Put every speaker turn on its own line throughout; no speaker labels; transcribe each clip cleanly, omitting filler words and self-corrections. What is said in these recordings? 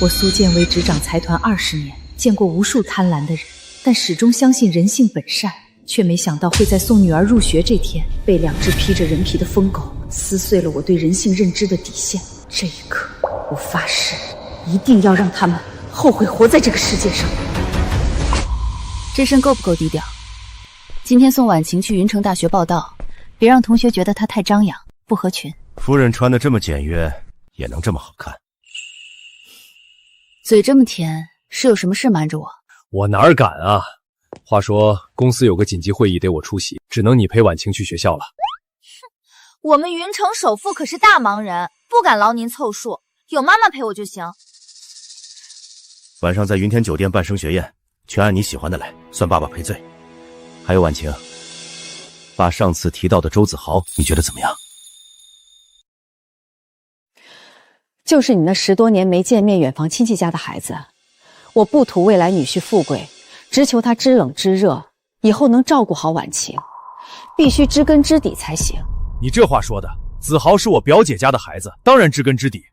我苏建为执掌财团20年，见过无数贪婪的人，但始终相信人性本善，却没想到会在送女儿入学这天，被2只披着人皮的疯狗撕碎了我对人性认知的底线。这一刻，我发誓，一定要让他们后悔活在这个世界上。
这身够不够低调？今天送婉晴去云城大学报道，别让同学觉得她太张扬，不合群。
夫人穿得这么简约，也能这么好看？
嘴这么甜，是有什么事瞒着我？
我哪儿敢啊！话说公司有个紧急会议得我出席，只能你陪婉晴去学校了。
我们云城首富可是大忙人，不敢劳您凑数，有妈妈陪我就行。
晚上在云天酒店办升学宴，全按你喜欢的来，算爸爸赔罪。还有婉晴，把上次提到的周子豪，你觉得怎么样？
就是你那10多年没见面远房亲戚家的孩子，我不图未来女婿富贵，只求他知冷知热，以后能照顾好婉晴，必须知根知底才行。
你这话说的，子豪是我表姐家的孩子，当然知根知底。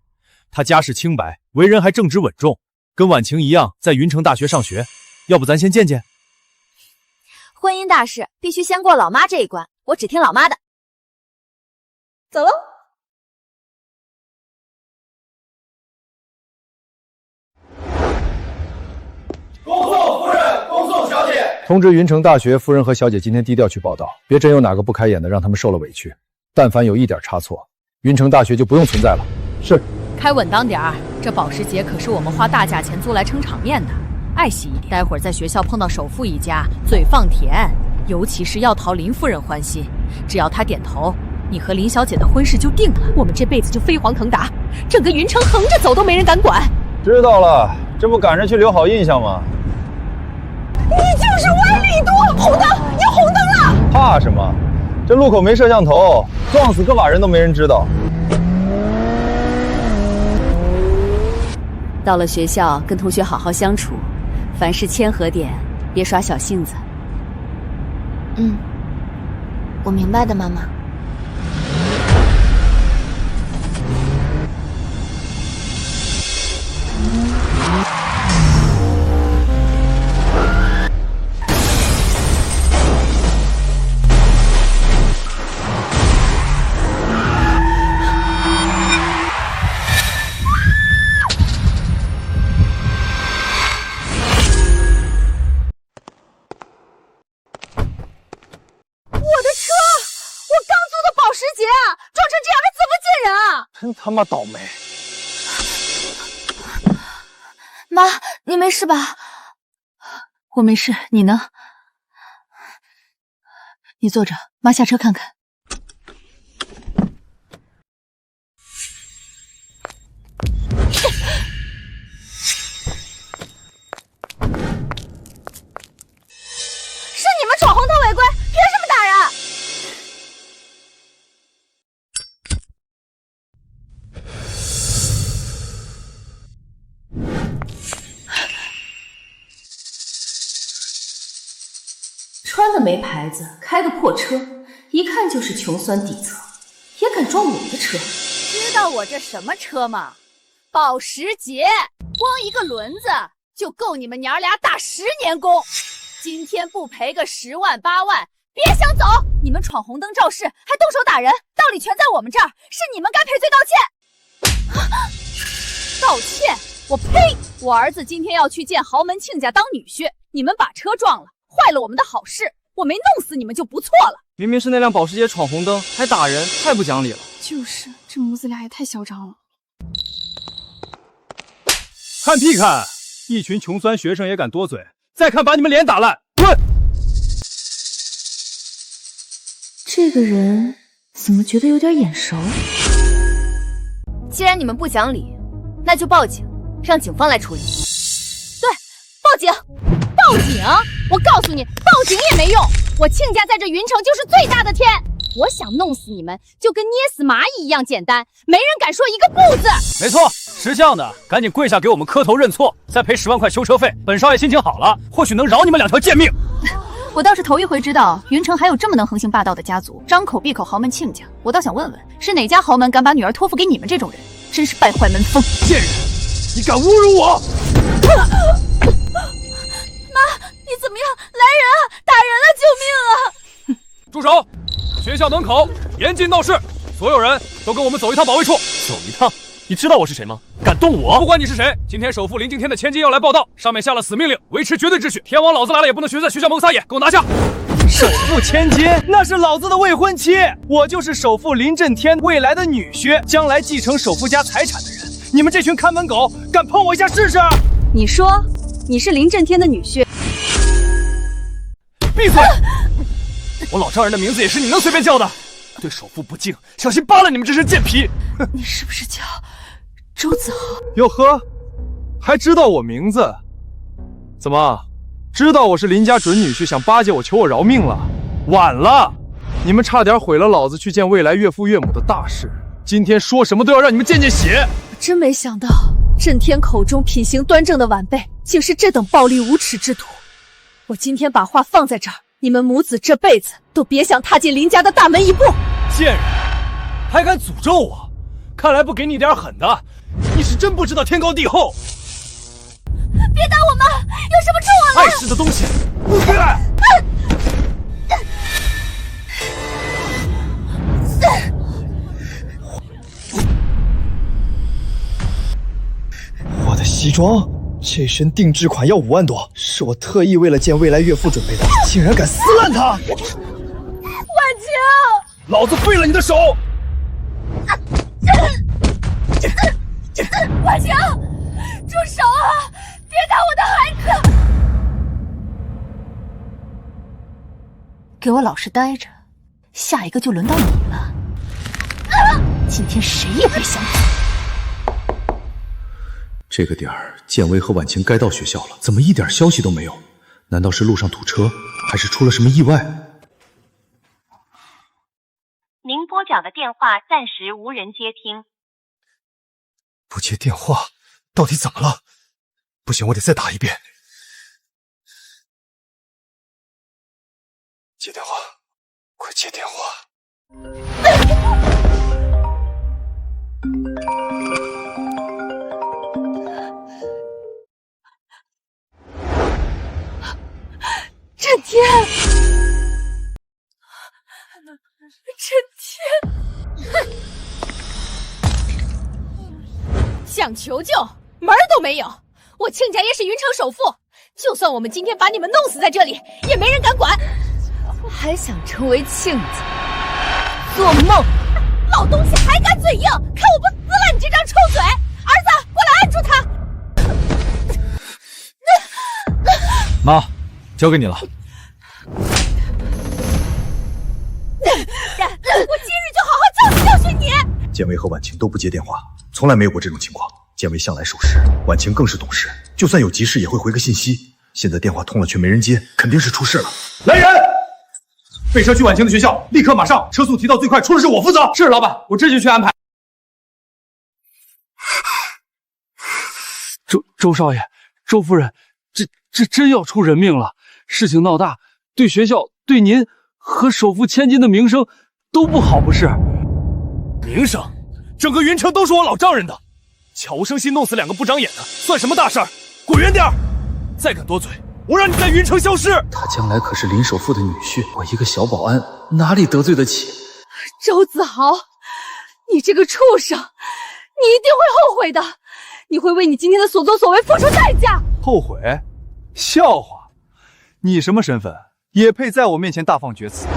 他家世清白，为人还正直稳重，跟婉晴一样在云城大学上学。要不咱先见见？
婚姻大事必须先过老妈这一关，我只听老妈的。走喽。
恭送夫人，恭送小姐。
通知云城大学夫人和小姐今天低调去报道，别真有哪个不开眼的让他们受了委屈。但凡有一点差错，云城大学就不用存在了。是。
开稳当点儿，这保时捷可是我们花大价钱租来撑场面的，爱惜一点。待会儿在学校碰到首富一家，嘴放甜，尤其是要讨林夫人欢心，只要她点头，你和林小姐的婚事就定了，我们这辈子就飞黄腾达，整个云城横着走都没人敢管。
知道了，这不赶着去留好印象吗？
你就是歪理多！红灯，要红灯了！
怕什么？这路口没摄像头，撞死个把人都没人知道。
到了学校，跟同学好好相处，凡事谦和点，别耍小性子。
我明白的，妈妈。
真他妈倒霉！
妈，你没事吧？
我没事，你呢？你坐着，妈下车看看。
是你们闯红灯违规，凭什么打人？
穿的没牌子，开个破车，一看就是穷酸底层，也敢撞我的车。
知道我这什么车吗？保时捷，光一个轮子就够你们娘俩打10年工。今天不赔个10万8万，别想走！你们闯红灯肇事，还动手打人，道理全在我们这儿，是你们该赔罪道歉。道歉？我呸！我儿子今天要去见豪门亲家当女婿，你们把车撞了，坏了我们的好事，我没弄死你们就不错了。
明明是那辆保时捷闯红灯，还打人，太不讲理了。
就是，这母子俩也太嚣张了。
看屁看！一群穷酸学生也敢多嘴，再看把你们脸打烂！滚！
这个人怎么觉得有点眼熟？
既然你们不讲理，那就报警，让警方来处理。对，报警！报警！我告诉你，报警也没用。我亲家在这云城就是最大的天，我想弄死你们，就跟捏死蚂蚁一样简单，没人敢说一个不字。
没错，识相的赶紧跪下给我们磕头认错，再赔10万块修车费。本少爷心情好了，或许能饶你们2条贱命。
我倒是头一回知道云城还有这么能横行霸道的家族，张口闭口豪门亲家。我倒想问问，是哪家豪门敢把女儿托付给你们这种人？真是败坏门风！
贱人，你敢侮辱我！
妈，你怎么样？来人啊！打人了！救命啊！
住手！学校门口严禁闹事，所有人都跟我们走一趟保卫处。
走一趟？你知道我是谁吗？敢动我！
不管你是谁，今天首富林敬天的千金要来报道，上面下了死命令，维持绝对秩序。天王老子来了也不能学在学校门撒野，给我拿下！
首富千金那是老子的未婚妻，我就是首富林震天未来的女婿，将来继承首富家财产的人。你们这群看门狗，敢碰我一下试试？
你说你是林震天的女婿？
闭嘴！我老丈人的名字也是你能随便叫的？对首富不敬，小心扒了你们这身贱皮！
你是不是叫周子豪？
哟呵，还知道我名字？怎么，知道我是林家准女婿，想巴结我，求我饶命了？晚了！你们差点毁了老子去见未来岳父岳母的大事。今天说什么都要让你们见见血！
我真没想到，震天口中品行端正的晚辈，竟是这等暴力无耻之徒。我今天把话放在这儿，你们母子这辈子都别想踏进林家的大门一步！
贱人，还敢诅咒我！看来不给你点狠的，你是真不知道天高地厚。
别打我妈！有什么冲我来？
碍事的东西！
我的西装，这身定制款要5万多，是我特意为了见未来岳父准备的，竟然敢撕烂它！
婉晴，
老子废了你的手！
婉晴，住手啊！别打我的孩子！
给我老实待着，下一个就轮到你了。今天谁也别想走。
这个点儿，建威和婉晴该到学校了，怎么一点消息都没有？难道是路上堵车，还是出了什么意外？
您拨讲的电话暂时无人接听。
不接电话，到底怎么了？不行，我得再打一遍。接电话，快接电话！
震天，震天，
想求救，门儿都没有！我亲家爷是云城首富，就算我们今天把你们弄死在这里，也没人敢管。
还想成为庆子？做梦！
老东西还敢嘴硬，看我不撕了你这张臭嘴！儿子，过来按住他！
妈，交给你了。
我今日就好好教训教训你！
建威和婉晴都不接电话，从来没有过这种情况。建威向来守时，婉晴更是懂事，就算有急事也会回个信息。现在电话通了却没人接，肯定是出事了。来人！备车去婉晴的学校，立刻马上，车速提到最快，出了事我负责。
是老板，我这就去安排。
周少爷，周夫人，这真要出人命了！事情闹大，对学校、对您和首富千金的名声都不好，不是？
名声，整个云城都是我老丈人的。悄无声息弄死2个不长眼的，算什么大事儿？滚远点儿！再敢多嘴，我让你在云城消失！
他将来可是林首富的女婿，我一个小保安哪里得罪得起？
周子豪，你这个畜生，你一定会后悔的！你会为你今天的所作所为付出代价！
后悔？笑话！你什么身份，也配在我面前大放厥词？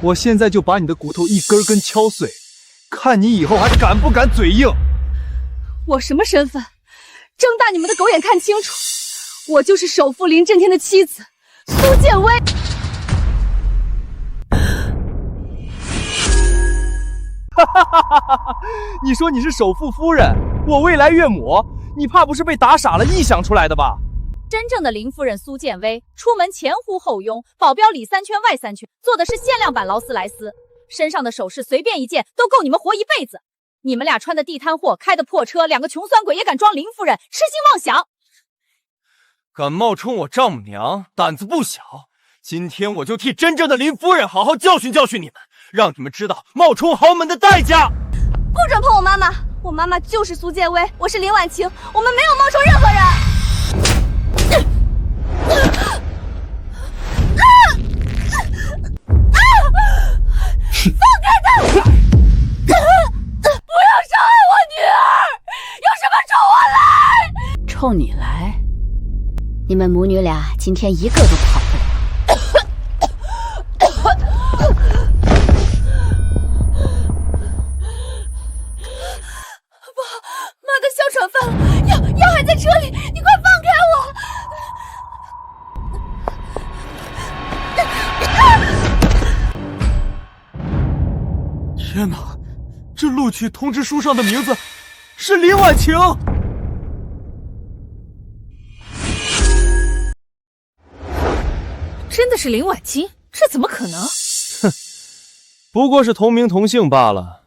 我现在就把你的骨头一根根敲碎，看你以后还敢不敢嘴硬！
我什么身份？睁大你们的狗眼看清楚！我就是首富林震天的妻子苏建威。
你说你是首富夫人，我未来岳母，你怕不是被打傻了臆想出来的吧？
真正的林夫人苏建威，出门前呼后拥，保镖里3圈外3圈，坐的是限量版劳斯莱斯，身上的首饰随便一件都够你们活一辈子。你们俩穿的地摊货，开的破车，2个穷酸鬼也敢装林夫人，痴心妄想！
敢冒充我丈母娘，胆子不小。今天我就替真正的林夫人好好教训教训你们，让你们知道冒充豪门的代价。
不准碰我妈妈！
我妈妈就是苏建威，我是林婉晴，我们没有冒充任何人。放开他！不要伤害我女儿！有什么冲我来！
冲你来？你们母女俩今天一个都跑不了。
妈的哮喘犯了，药还在车里，你快放开我！
天哪，这录取通知书上的名字是林婉晴。
真的是林婉清？这怎么可能？
哼，不过是同名同姓罢了。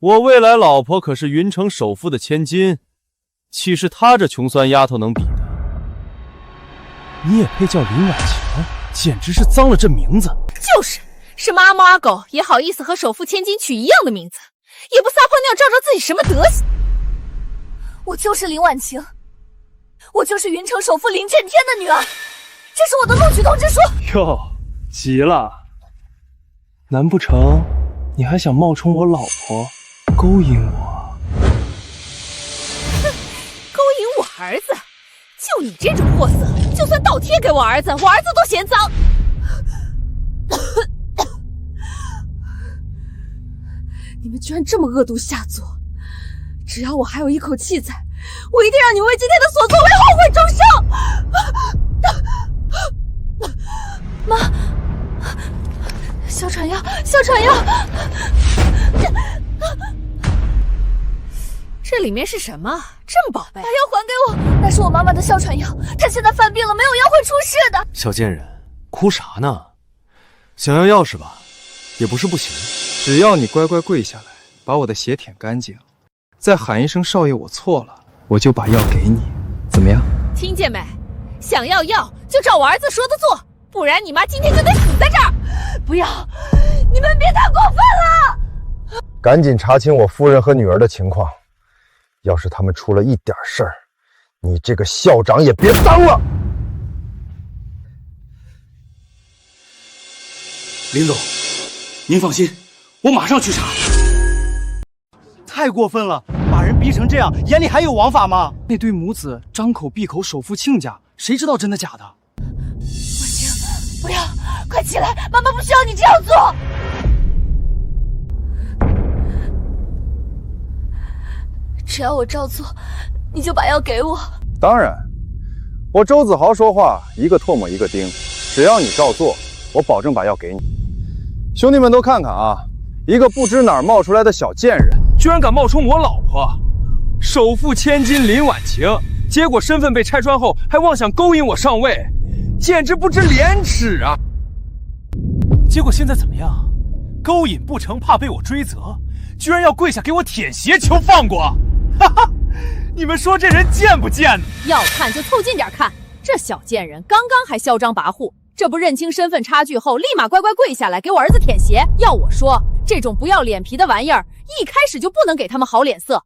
我未来老婆可是云城首富的千金，岂是她这穷酸丫头能比的？你也配叫林婉晴？简直是脏了这名字！
是妈猫阿狗也好意思和首富千金取一样的名字，也不撒泡尿照照自己什么德行。
我就是林婉晴，我就是云城首富林震天的女儿，这是我的录取通知书。
哟，急了？难不成你还想冒充我老婆，勾引我？
勾引我儿子？就你这种货色，就算倒贴给我儿子，我儿子都嫌脏。你们居然这么恶毒下作！只要我还有一口气在，我一定让你为今天的所作为后悔终生！妈，哮喘药，哮喘药！这里面是什么？这么宝贝？
把药还给我，那是我妈妈的哮喘药，她现在犯病了，没有药会出事的。
小贱人，哭啥呢？想要药是吧？也不是不行。
只要你乖乖跪下来，把我的血舔干净，再喊一声少爷我错了，我就把药给你，怎么样？
听见没？想要药就照我儿子说的做，不然你妈今天就得死在这儿！
不要，你们别太过分了！
赶紧查清我夫人和女儿的情况，要是他们出了一点事儿，你这个校长也别当了。
林总，您放心，我马上去查。
太过分了，把人逼成这样，眼里还有王法吗？那对母子张口闭口首富亲家，谁知道真的假的？
婉晴，不要，快起来，妈妈不需要你这样做。只要我照做，你就把药给我。
当然，我周子豪说话一个唾沫一个钉，只要你照做，我保证把药给你。兄弟们都看看啊，一个不知哪儿冒出来的小贱人，
居然敢冒充我老婆，首富千金林婉晴，结果身份被拆穿后，还妄想勾引我上位，简直不知廉耻啊！结果现在怎么样？勾引不成，怕被我追责，居然要跪下给我舔鞋求放过！哈哈，你们说这人贱不贱呢？
要看就凑近点看，这小贱人刚刚还嚣张跋扈，这不认清身份差距后，立马乖乖跪下来给我儿子舔鞋。要我说，这种不要脸皮的玩意儿，一开始就不能给他们好脸色。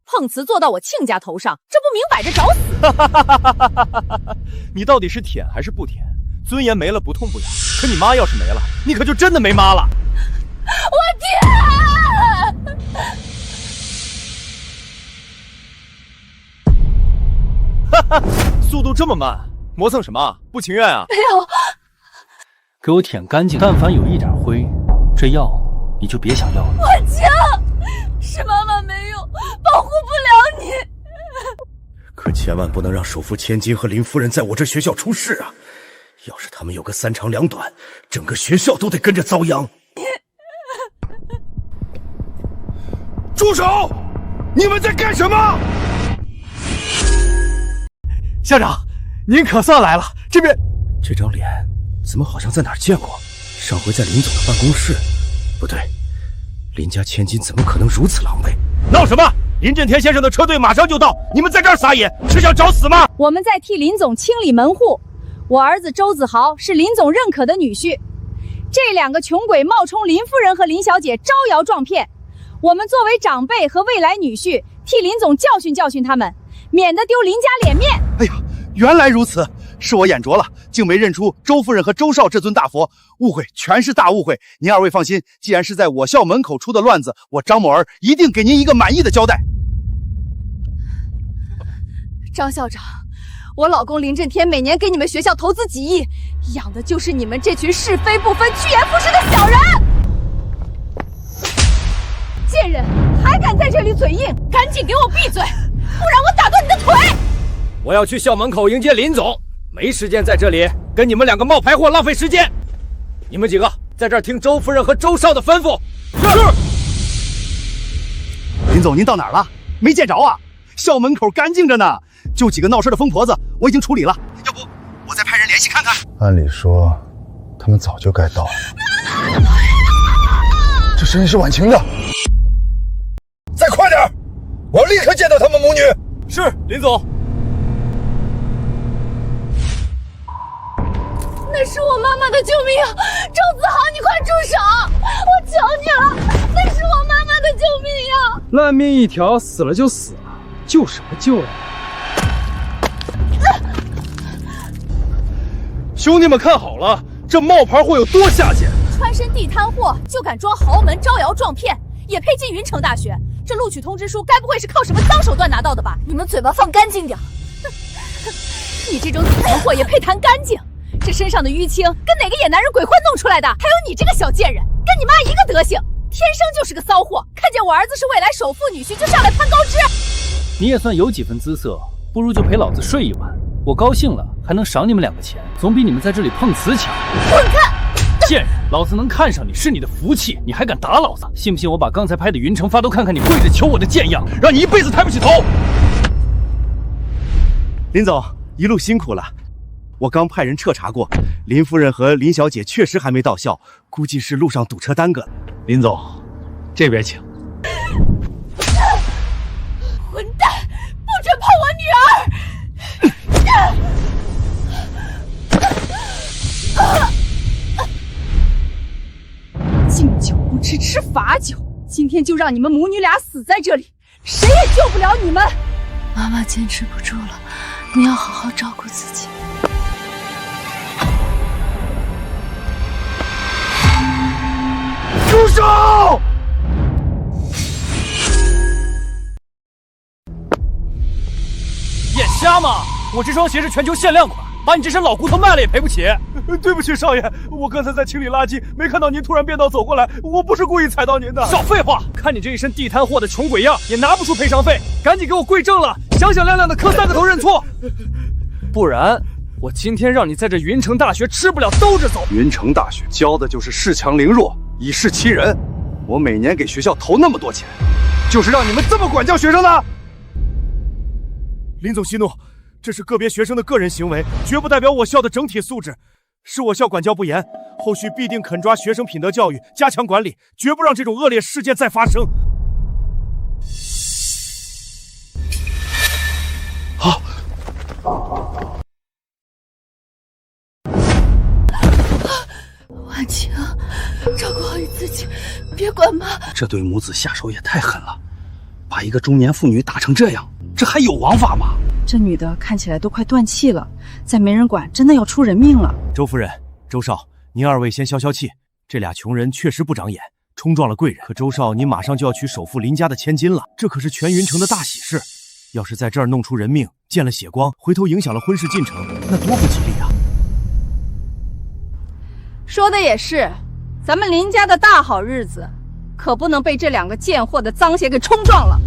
碰瓷坐到我亲家头上，这不明摆着找
死！你到底是舔还是不舔？尊严没了不痛不痒，可你妈要是没了，你可就真的没妈了。
我舔！
哈哈，速度这么慢，磨蹭什么？不情愿啊？
没有，
给我舔干净，但凡有一点灰，这药你就别想要了。
婉晴，是妈妈没用，保护不了你。
可千万不能让首富千金和林夫人在我这学校出事啊！要是他们有个三长两短，整个学校都得跟着遭殃。住手！你们在干什么？
校长，您可算来了。这边
这张脸怎么好像在哪儿见过？上回在林总的办公室。不对，林家千金怎么可能如此狼狈？闹什么？林震天先生的车队马上就到，你们在这儿撒野，是想找死吗？
我们在替林总清理门户。我儿子周子豪是林总认可的女婿，这两个穷鬼冒充林夫人和林小姐招摇撞骗，
我们作为长辈和未来女婿，替林总教训教训他们，免得丢林家脸面。
哎呀，原来如此，是我眼拙了，竟没认出周夫人和周少这尊大佛，误会，全是大误会。您二位放心，既然是在我校门口出的乱子，我张某儿一定给您一个满意的交代。
张校长，我老公林震天每年给你们学校投资几亿，养的就是你们这群是非不分、趋炎附势的小人！贱人，还敢在这里嘴硬，赶紧给我闭嘴，不然我打断你的腿！
我要去校门口迎接林总，没时间在这里跟你们两个冒牌货浪费时间。你们几个在这儿听周夫人和周少的吩咐。是。
林总，您到哪儿了？没见着啊？校门口干净着呢，就几个闹事的疯婆子，我已经处理了。要不我再派人联系看看。
按理说，他们早就该到了。这声音是婉晴的。再快点，我要立刻见到他们母女。
是，林总。
那是我妈妈的救命啊！周子豪，你快住手！我求你了，那是我妈妈的救命呀！
烂命一条，死了就死了，救什么救呀？兄弟们看好了，这冒牌货有多下贱！
穿身地摊货就敢装豪门，招摇撞骗，也配进云城大学？这录取通知书该不会是靠什么脏手段拿到的吧？你们嘴巴放干净点！你这种底层货也配谈干净？这身上的淤青跟哪个野男人鬼混弄出来的？还有你这个小贱人，跟你妈一个德行，天生就是个骚货！看见我儿子是未来首富女婿就上来攀高枝。
你也算有几分姿色，不如就陪老子睡一晚，我高兴了还能赏你们两个钱，总比你们在这里碰瓷强。
滚开！
贱人，老子能看上你是你的福气，你还敢打老子？信不信我把刚才拍的云城发都看看你跪着求我的贱样，让你一辈子抬不起头！
林总，一路辛苦了。我刚派人彻查过，林夫人和林小姐确实还没到校，估计是路上堵车耽搁了。林总，这边请。
混蛋，不准碰我女儿！敬酒不吃吃罚酒，今天就让你们母女俩死在这里，谁也救不了你们。
妈妈坚持不住了，你要好好照顾自己。
住手！眼瞎吗？我这双鞋是全球限量款，把你这身老骨头卖了也赔不起。
对不起，少爷，我刚才在清理垃圾，没看到您突然变道走过来，我不是故意踩到您的。
少废话！看你这一身地摊货的穷鬼样，也拿不出赔偿费，赶紧给我跪正了，响响亮亮的磕3个头认错，不然我今天让你在这云城大学吃不了兜着走。
云城大学教的就是恃强凌弱，以势欺人。我每年给学校投那么多钱，就是让你们这么管教学生的。
林总息怒，这是个别学生的个人行为，绝不代表我校的整体素质。是我校管教不严，后续必定肯抓学生品德教育，加强管理，绝不让这种恶劣事件再发生。
好。
婉晴，照顾好你自己，别管妈。
这对母子下手也太狠了，把一个中年妇女打成这样，这还有王法吗？
这女的看起来都快断气了，再没人管，真的要出人命了。
周夫人、周少，您二位先消消气。这俩穷人确实不长眼，冲撞了贵人。可周少，你马上就要娶首富林家的千金了，这可是全云城的大喜事。要是在这儿弄出人命，见了血光，回头影响了婚事进程，那多不吉利啊！
说的也是，咱们林家的大好日子，可不能被这两个贱货的脏鞋给冲撞了。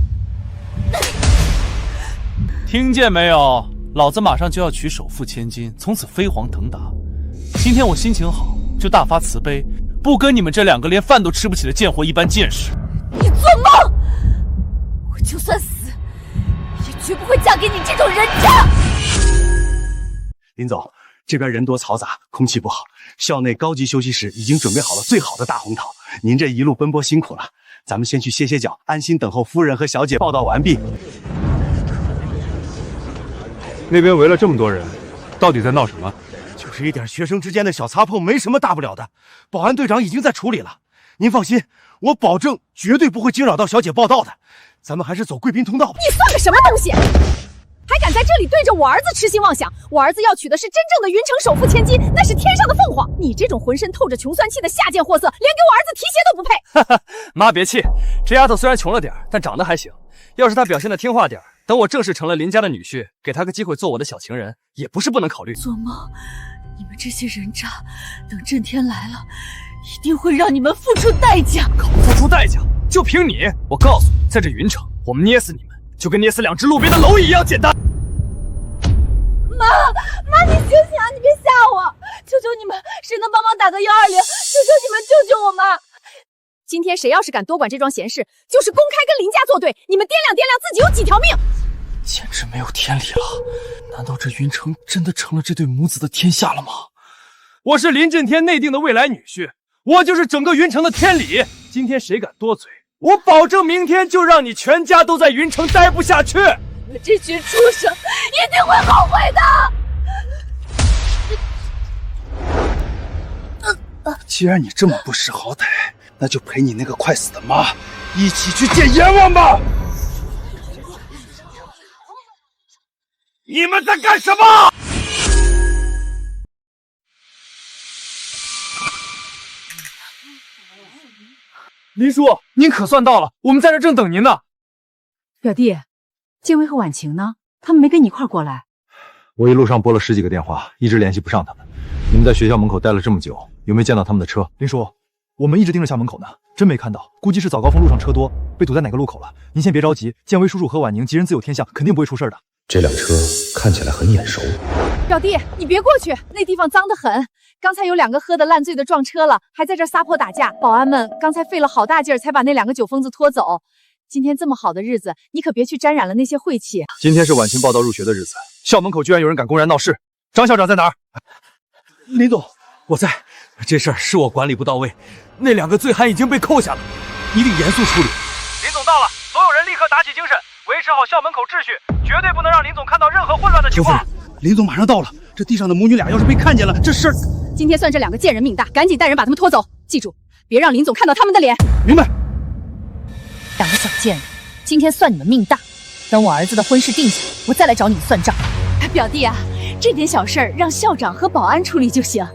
听见没有？老子马上就要娶首富千金，从此飞黄腾达。今天我心情好，就大发慈悲，不跟你们这两个连饭都吃不起的贱货一般见识。
你做梦！我就算死，也绝不会嫁给你这种人渣。
林总，这边人多嘈杂，空气不好，校内高级休息室已经准备好了最好的大红桃。您这一路奔波辛苦了，咱们先去歇歇脚，安心等候夫人和小姐报到完毕。
那边围了这么多人，到底在闹什么？
就是一点学生之间的小擦碰，没什么大不了的。保安队长已经在处理了，您放心，
我保证绝对不会惊扰到小姐报道的。咱们还是走贵宾通道吧。
你算个什么东西？还敢在这里对着我儿子痴心妄想？我儿子要娶的是真正的云城首富千金，那是天上的凤凰。你这种浑身透着穷酸气的下贱货色，连给我儿子提鞋都不配。
哈哈，妈别气，这丫头虽然穷了点，但长得还行。要是她表现的听话点，等我正式成了林家的女婿，给她个机会做我的小情人，也不是不能考虑。
做梦！你们这些人渣，等震天来了，一定会让你们付出代价。
付出代价？就凭你？我告诉你，在这云城，我们捏死你们，就跟捏死2只路边的蝼蚁一样简单。
妈，你醒醒啊！你别吓我！求求你们，谁能帮忙打个120？求求你们救救我妈！
今天谁要是敢多管这桩闲事，就是公开跟林家作对，你们掂量掂量自己有几条命！
简直没有天理了！难道这云城真的成了这对母子的天下了吗？我是林震天内定的未来女婿，我就是整个云城的天理。今天谁敢多嘴，我保证明天就让你全家都在云城待不下去。
你们这群畜生一定会后悔的！
既然你这么不识好歹，那就陪你那个快死的妈一起去见阎王吧！
你们在干什么？
林叔，您可算到了，我们在这正等您呢。
表弟，建威和婉晴呢？他们没跟你一块过来？
我一路上拨了10几个电话，一直联系不上他们。你们在学校门口待了这么久，有没有见到他们的车？
林叔，我们一直盯着校门口呢，真没看到，估计是早高峰路上车多，被堵在哪个路口了。您先别着急，建威叔叔和婉宁吉人自有天相，肯定不会出事的。
这辆车看起来很眼熟。
表弟，你别过去，那地方脏得很。刚才有2个喝得烂醉的撞车了，还在这撒泼打架。保安们刚才费了好大劲儿才把那2个酒疯子拖走。今天这么好的日子，你可别去沾染了那些晦气。
今天是婉晴报到入学的日子，校门口居然有人敢公然闹事。张校长在哪儿？
林总，我在。这事儿是我管理不到位，那2个醉汉已经被扣下了，一定严肃处理。
林总到了，所有人立刻打起精神，维持好校门口秩序，绝对不能让林总看到任何混乱的情况。
林总马上到了，这地上的母女俩要是被看见了，这事儿……
今天算这2个贱人命大，赶紧带人把他们拖走。记住，别让林总看到他们的脸。
明白。
2个小贱人，今天算你们命大。等我儿子的婚事定下，我再来找你们算账。
表弟啊，这点小事儿让校长和保安处理就行。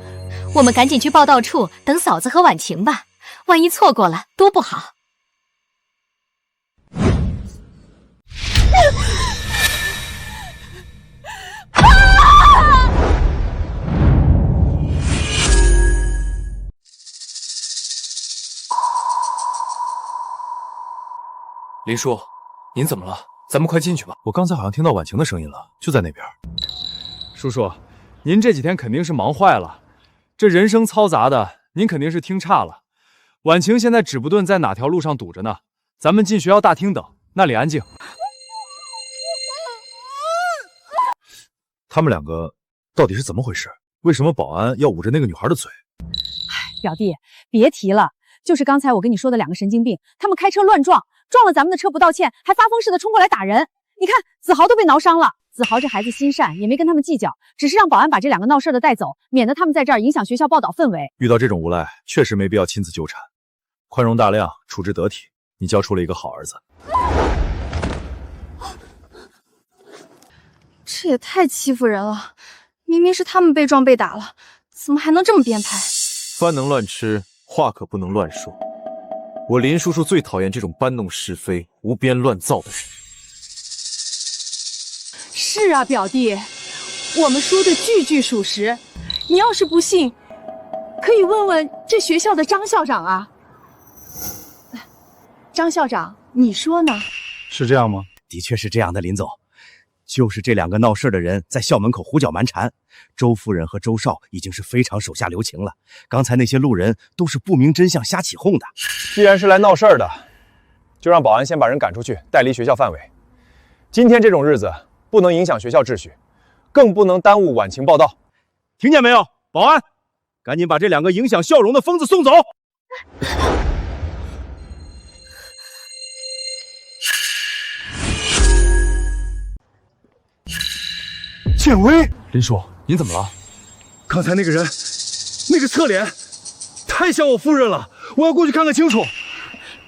我们赶紧去报道处等嫂子和婉晴吧，万一错过了多不好。
林叔，您怎么了？咱们快进去吧。
我刚才好像听到婉晴的声音了，就在那边。
叔叔，您这几天肯定是忙坏了，这人声嘈杂的，您肯定是听差了。婉晴现在指不定在哪条路上堵着呢，咱们进学校大厅等，那里安静。
他们2个到底是怎么回事？为什么保安要捂着那个女孩的嘴？
表弟，别提了，就是刚才我跟你说的2个神经病，他们开车乱撞，撞了咱们的车不道歉，还发疯似的冲过来打人。你看子豪都被挠伤了。子豪这孩子心善，也没跟他们计较，只是让保安把这2个闹事的带走，免得他们在这儿影响学校报道氛围。
遇到这种无赖，确实没必要亲自纠缠，宽容大量，处置得体，你教出了一个好儿子。
这也太欺负人了，明明是他们被撞被打了，怎么还能这么编排？
饭能乱吃，话可不能乱说。我林叔叔最讨厌这种搬弄是非、无边乱造的人。
是啊，表弟，我们说的句句属实。你要是不信，可以问问这学校的张校长啊。张校长，你说呢？
是这样吗？的确是这样的，林总。就是这2个闹事的人在校门口胡搅蛮缠，周夫人和周少已经是非常手下留情了。刚才那些路人都是不明真相瞎起哄的。
既然是来闹事儿的，就让保安先把人赶出去，带离学校范围。今天这种日子不能影响学校秩序，更不能耽误婉晴报到。
听见没有？保安，赶紧把这2个影响笑容的疯子送走。
建威，林叔，您怎么了？
刚才那个人，那个侧脸，太像我夫人了，我要过去看看清楚。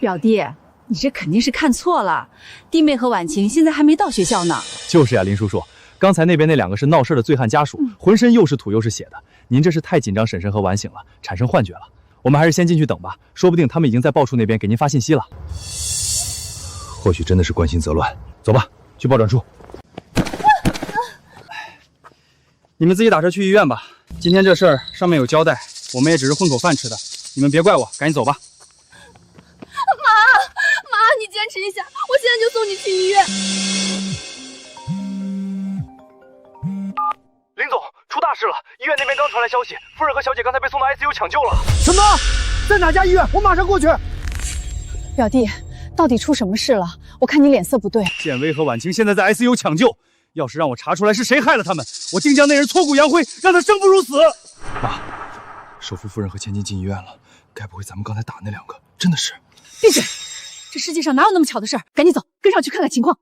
表弟，你这肯定是看错了，弟妹和婉晴现在还没到学校呢。
就是呀，林叔叔，刚才那边那2个是闹事的醉汉家属，浑身又是土又是血的。您这是太紧张婶婶和婉醒了，产生幻觉了。我们还是先进去等吧，说不定他们已经在报处那边给您发信息了。
或许真的是关心则乱。走吧，去报转处。
你们自己打车去医院吧。今天这事儿上面有交代，我们也只是混口饭吃的，你们别怪我，赶紧走吧。
妈，你坚持一下，我现在就送你去医院。
林总，出大事了！医院那边刚传来消息，夫人和小姐刚才被送到 ICU 抢救了。
什么？在哪家医院？我马上过去。
表弟，到底出什么事了？我看你脸色不对。
建威和婉晴现在在 ICU 抢救，要是让我查出来是谁害了他们，我定将那人挫骨扬灰，让他生不如死。
妈，首富夫人和千金进医院了，该不会咱们刚才打那2个真的是？
闭嘴！这世界上哪有那么巧的事儿？赶紧走，跟上去看看情况。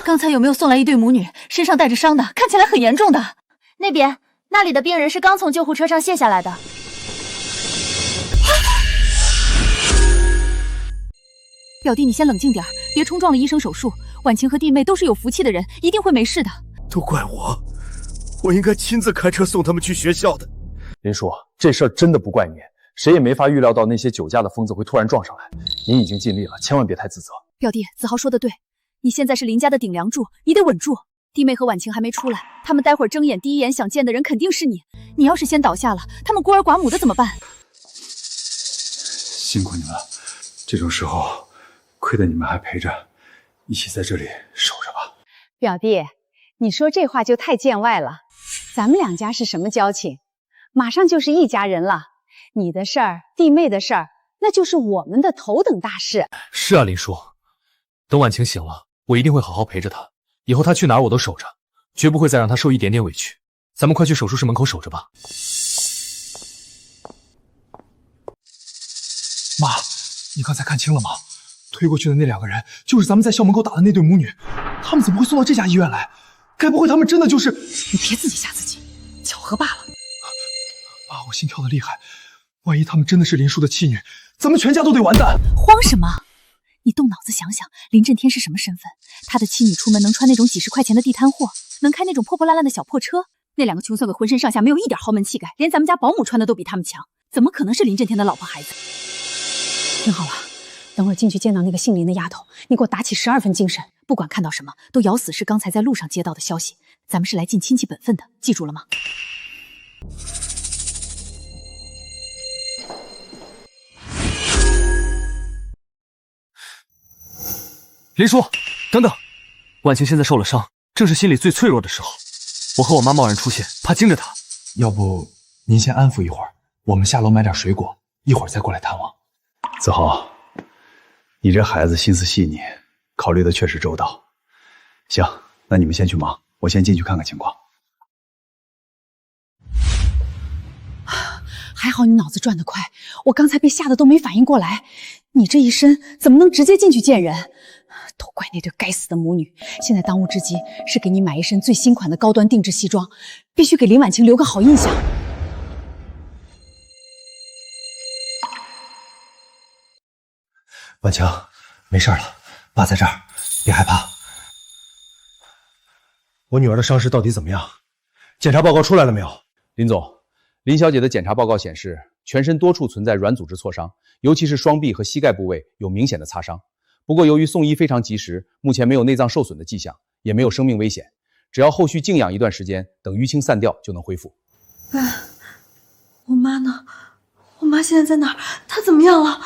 刚才有没有送来一对母女，身上带着伤的，看起来很严重的？
那边，那里的病人是刚从救护车上卸下来的。
表弟，你先冷静点，别冲撞了医生手术。婉晴和弟妹都是有福气的人，一定会没事的。
都怪我，我应该亲自开车送他们去学校的。
林叔，这事儿真的不怪您，谁也没法预料到那些酒驾的疯子会突然撞上来。您已经尽力了，千万别太自责。
表弟，子豪说的对，你现在是林家的顶梁柱，你得稳住。弟妹和婉晴还没出来，他们待会儿睁眼第一眼想见的人肯定是你。你要是先倒下了，他们孤儿寡母的怎么办？
辛苦你们了，这种时候亏得你们还陪着，一起在这里守着吧。
表弟，你说这话就太见外了。咱们2家是什么交情？马上就是一家人了。你的事儿，弟妹的事儿，那就是我们的头等大事。
是啊，林叔，等婉晴醒了，我一定会好好陪着她。以后她去哪儿我都守着，绝不会再让她受一点点委屈。咱们快去手术室门口守着吧。
妈，你刚才看清了吗？推过去的那2个人就是咱们在校门口打的那对母女，他们怎么会送到这家医院来？该不会他们真的就是……
你别自己吓自己，巧合罢了。
妈，我心跳的厉害，万一他们真的是林叔的妻女，咱们全家都得完蛋。
慌什么？你动脑子想想，林震天是什么身份？他的妻女出门能穿那种几10块钱的地摊货，能开那种破破烂烂的小破车。那2个穷酸鬼浑身上下没有一点豪门气概，连咱们家保姆穿的都比他们强，怎么可能是林震天的老婆孩子？
听好了，等会儿进去见到那个姓林的丫头，你给我打起12分精神，不管看到什么都咬死是刚才在路上接到的消息。咱们是来尽亲戚本分的，记住了吗？
林叔，等等，婉晴现在受了伤，正是心理最脆弱的时候。我和我妈贸然出现，怕惊着她。
要不您先安抚一会儿，我们下楼买点水果，一会儿再过来探望。
子豪，你这孩子心思细腻，考虑的确实周到。行，那你们先去忙，我先进去看看情况。
还好你脑子转得快，我刚才被吓得都没反应过来。你这一身怎么能直接进去见人？都怪那对该死的母女！现在当务之急是给你买一身最新款的高端定制西装，必须给林婉晴留个好印象。
婉晴，没事了，爸在这儿，别害怕。我女儿的伤势到底怎么样？检查报告出来了没有？
林总，林小姐的检查报告显示，全身多处存在软组织挫伤，尤其是双臂和膝盖部位有明显的擦伤。不过由于送医非常及时，目前没有内脏受损的迹象，也没有生命危险。只要后续静养一段时间，等淤青散掉就能恢复。
喂，我妈呢？我妈现在在哪儿？她怎么样了？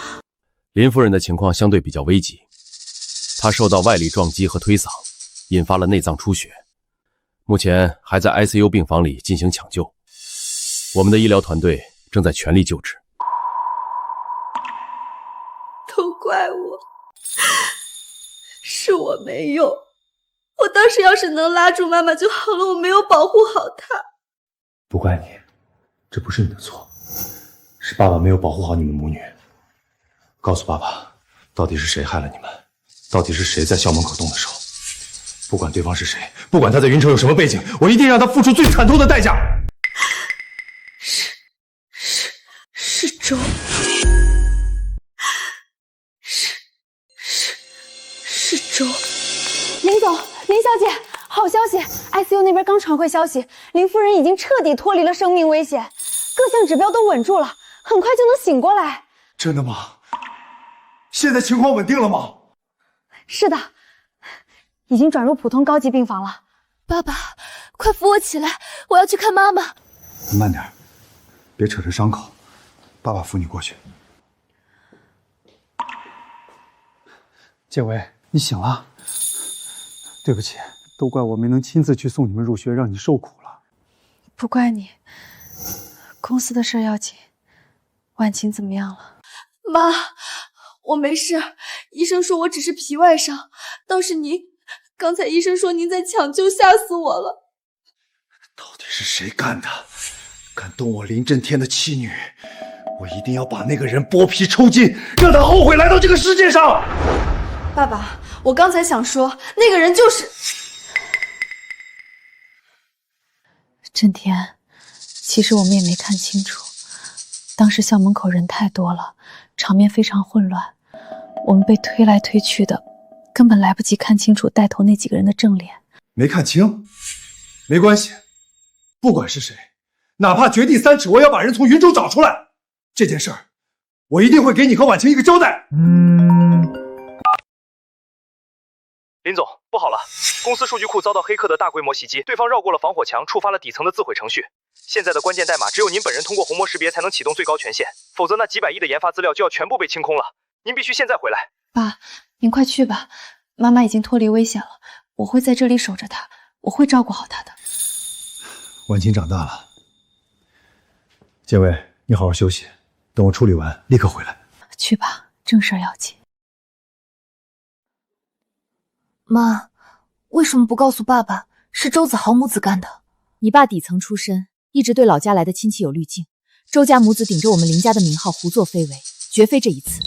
林夫人的情况相对比较危急，她受到外力撞击和推搡，引发了内脏出血，目前还在 ICU 病房里进行抢救。我们的医疗团队正在全力救治。
都怪我，是我没用。我当时要是能拉住妈妈就好了，我没有保护好她。
不怪你，这不是你的错，是爸爸没有保护好你们母女。告诉爸爸，到底是谁害了你们？到底是谁在校门口动的手？不管对方是谁，不管他在云城有什么背景，我一定让他付出最惨痛的代价。
是周周，
林总，林小姐，好消息 ！ICU 那边刚传回消息，林夫人已经彻底脱离了生命危险，各项指标都稳住了，很快就能醒过来。
真的吗？现在情况稳定了吗？
是的，已经转入普通高级病房了。
爸爸，快扶我起来，我要去看妈妈。
你慢点，别扯着伤口，爸爸扶你过去。
建伟，你醒了。对不起，都怪我没能亲自去送你们入学，让你受苦了。
不怪你，公司的事要紧。婉晴怎么样了？
妈，我没事，医生说我只是皮外伤，倒是您，刚才医生说您在抢救，吓死我了。
到底是谁干的？敢动我林震天的妻女，我一定要把那个人剥皮抽筋，让他后悔来到这个世界上。
爸爸，我刚才想说，那个人就是
震天。其实我们也没看清楚，当时校门口人太多了，场面非常混乱，我们被推来推去的，根本来不及看清楚带头那几个人的正脸。
没看清，没关系，不管是谁，哪怕掘地3尺，我也要把人从云中找出来。这件事儿，我一定会给你和婉晴一个交代。
林总，不好了！公司数据库遭到黑客的大规模袭击，对方绕过了防火墙，触发了底层的自毁程序。现在的关键代码只有您本人通过虹膜识别才能启动最高权限，否则那几百亿的研发资料就要全部被清空了。您必须现在回来。
爸，您快去吧，妈妈已经脱离危险了，我会在这里守着她，我会照顾好她的。
婉晴长大了，建伟，你好好休息，等我处理完立刻回来。
去吧，正事要紧。
妈，为什么不告诉爸爸是周子豪母子干的？
你爸底层出身，一直对老家来的亲戚有滤镜。周家母子顶着我们林家的名号胡作非为，绝非这一次。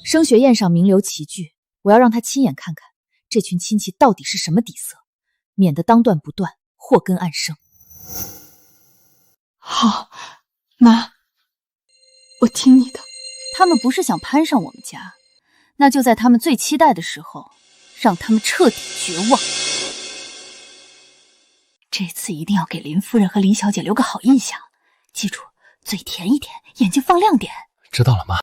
升学宴上名留齐聚，我要让他亲眼看看这群亲戚到底是什么底色，免得当断不断，祸根暗生。
好，妈，我听你的。
他们不是想攀上我们家，那就在他们最期待的时候，让他们彻底绝望。这次一定要给林夫人和林小姐留个好印象，记住，嘴甜一点，眼睛放亮点。
知道了，妈。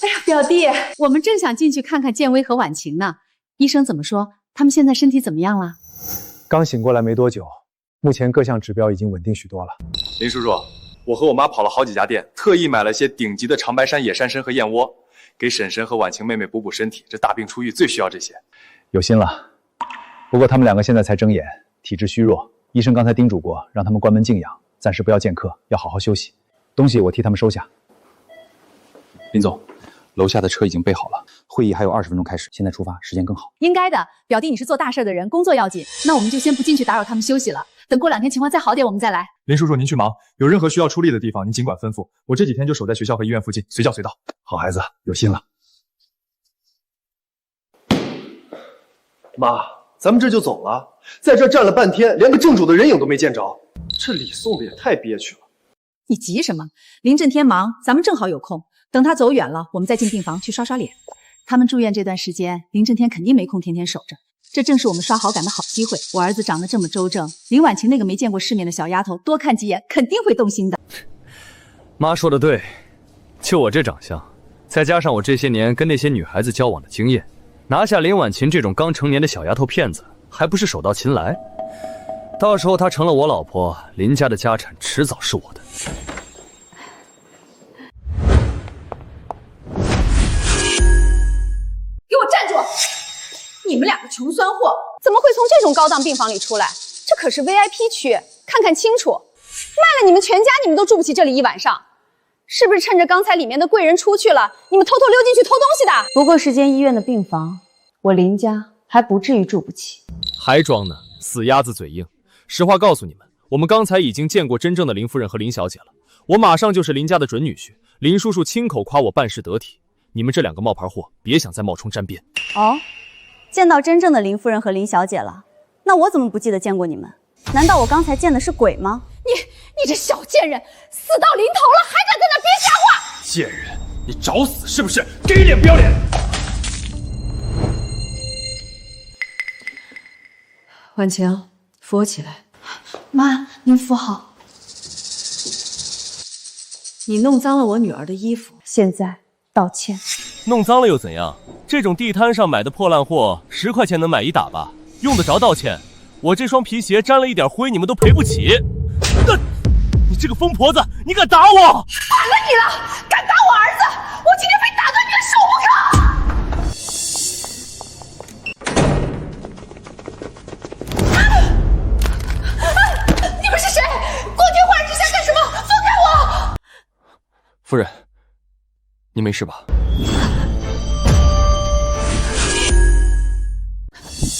哎呀，表弟，我们正想进去看看建威和婉晴呢。医生怎么说？他们现在身体怎么样了？
刚醒过来没多久，目前各项指标已经稳定许多了。林叔叔，我和我妈跑了好几家店，特意买了些顶级的长白山野山参和燕窝，给婶婶和婉晴妹妹补补身体。这大病初愈最需要这些。
有心了，不过他们两个现在才睁眼，体质虚弱，医生刚才叮嘱过，让他们关门静养，暂时不要见客，要好好休息。东西我替他们收下。林总，楼下的车已经备好了，会议还有20分钟开始，现在出发时间更好。
应该的，表弟你是做大事的人，工作要紧，那我们就先不进去打扰他们休息了，等过2天情况再好点我们再来。
林叔叔您去忙，有任何需要出力的地方您尽管吩咐，我这几天就守在学校和医院附近，随叫随到。
好孩子，有心了。
妈，咱们这就走了，在这站了半天，连个正主的人影都没见着，这礼送的也太憋屈了。
你急什么？林震天忙，咱们正好有空，等他走远了，我们再进病房去刷刷脸。他们住院这段时间，林震天肯定没空天天守着，这正是我们刷好感的好机会。我儿子长得这么周正，林婉晴那个没见过世面的小丫头，多看几眼肯定会动心的。
妈说的对，就我这长相，再加上我这些年跟那些女孩子交往的经验，拿下林婉晴这种刚成年的小丫头片子，还不是手到擒来？到时候她成了我老婆，林家的家产迟早是我的。
给我站住！你们两个穷酸货，怎么会从这种高档病房里出来？这可是 VIP 区，看看清楚，卖了你们全家，你们都住不起这里一晚上。是不是趁着刚才里面的贵人出去了，你们偷偷溜进去偷东西的？
不过是间医院的病房，我林家还不至于住不起。
还装呢，死鸭子嘴硬。实话告诉你们，我们刚才已经见过真正的林夫人和林小姐了。我马上就是林家的准女婿，林叔叔亲口夸我办事得体。你们这两个冒牌货，别想再冒充沾边。
哦，见到真正的林夫人和林小姐了，那我怎么不记得见过你们？难道我刚才见的是鬼吗？
你这小贱人，死到临头了还敢在那编瞎话！
贱人，你找死是不是？给脸不要脸！
婉晴，扶我起来。
妈，您扶好。
你弄脏了我女儿的衣服，现在道歉。
弄脏了又怎样？这种地摊上买的破烂货，10块钱能买一打吧？用得着道歉？我这双皮鞋沾了一点灰，你们都赔不起。你这个疯婆子，你敢打我！
反了你了！敢打我儿子，我今天非打断你的手不可！你们是谁？光天化日之下干什么？放开我！
夫人，你没事吧？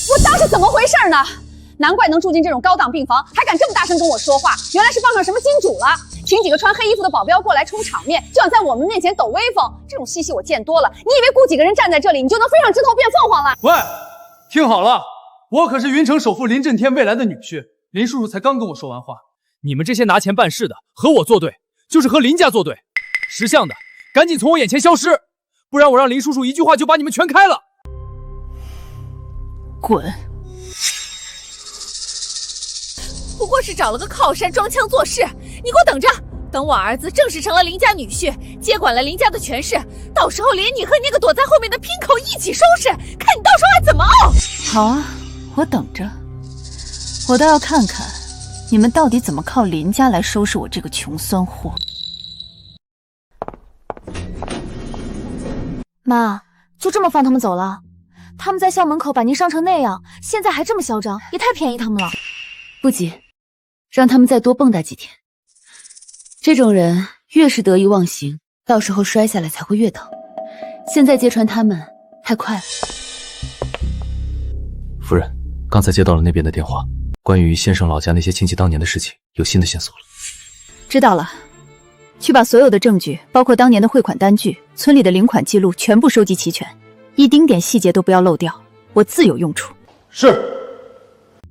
我当是怎么回事呢？难怪能住进这种高档病房，还敢这么大声跟我说话，原来是傍上什么金主了。请几个穿黑衣服的保镖过来充场面，就想在我们面前抖威风，这种戏我见多了。你以为雇几个人站在这里，你就能飞上枝头变凤凰了？
喂，听好了，我可是云城首富林震天未来的女婿，林叔叔才刚跟我说完话。你们这些拿钱办事的，和我作对，就是和林家作对。识相的，赶紧从我眼前消失，不然我让林叔叔一句话就把你们全开了。
滚！
不过是找了个靠山装腔作势，你给我等着！等我儿子正式成了林家女婿，接管了林家的权势，到时候连你和那个躲在后面的姘口一起收拾，看你到时候还怎么熬！
好啊，我等着，我倒要看看你们到底怎么靠林家来收拾我这个穷酸货。
妈，就这么放他们走了？他们在校门口把您伤成那样，现在还这么嚣张，也太便宜他们了。
不急，让他们再多蹦跶几天。这种人越是得意忘形，到时候摔下来才会越疼。现在揭穿他们太快了。
夫人，刚才接到了那边的电话，关于先生老家那些亲戚当年的事情，有新的线索了。
知道了，去把所有的证据，包括当年的汇款单据、村里的领款记录全部收集齐全，一丁点细节都不要漏掉，我自有用处。
是。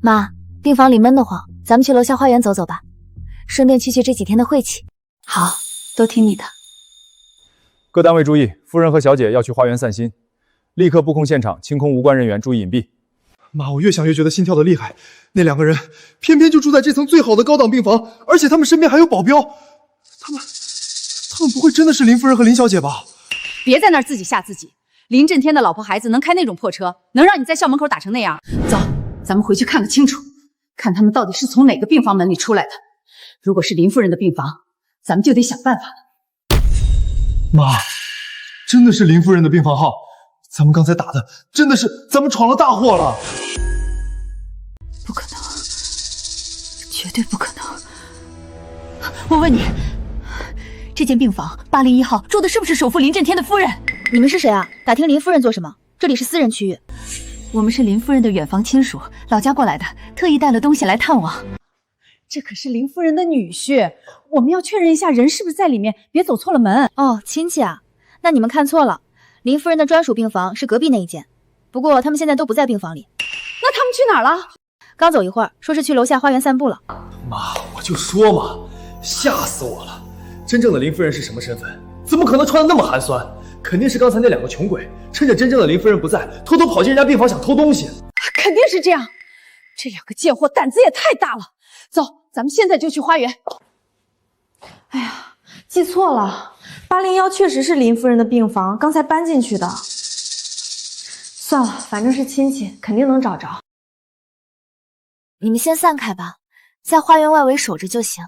妈，病房里闷得慌，咱们去楼下花园走走吧，顺便去这几天的晦气。
好，都听你的。
各单位注意，夫人和小姐要去花园散心，立刻布控现场，清空无关人员，注意隐蔽。
妈，我越想越觉得心跳的厉害。那2个人偏偏就住在这层最好的高档病房，而且他们身边还有保镖。他们不会真的是林夫人和林小姐吧？
别在那儿自己吓自己。林震天的老婆孩子能开那种破车，能让你在校门口打成那样？走，咱们回去看个清楚，看他们到底是从哪个病房门里出来的。如果是林夫人的病房，咱们就得想办法了。
妈，真的是林夫人的病房号，咱们刚才打的真的是咱们闯了大祸了。
不可能，绝对不可能。我问你，这间病房801号住的是不是首富林震天的夫人？
你们是谁啊？打听林夫人做什么？这里是私人区域。
我们是林夫人的远房亲属，老家过来的，特意带了东西来探望。
这可是林夫人的女婿，我们要确认一下人是不是在里面，别走错了门。
哦，亲戚啊，那你们看错了，林夫人的专属病房是隔壁那一间，不过他们现在都不在病房里。
那他们去哪儿了？
刚走一会儿，说是去楼下花园散步了。
妈，我就说嘛，吓死我了！真正的林夫人是什么身份？怎么可能穿得那么寒酸？肯定是刚才那2个穷鬼趁着真正的林夫人不在，偷偷跑进人家病房想偷东西。
肯定是这样，这2个贱货胆子也太大了。走，咱们现在就去花园。
哎呀，记错了，801确实是林夫人的病房，刚才搬进去的。算了，反正是亲戚，肯定能找着。
你们先散开吧，在花园外围守着就行。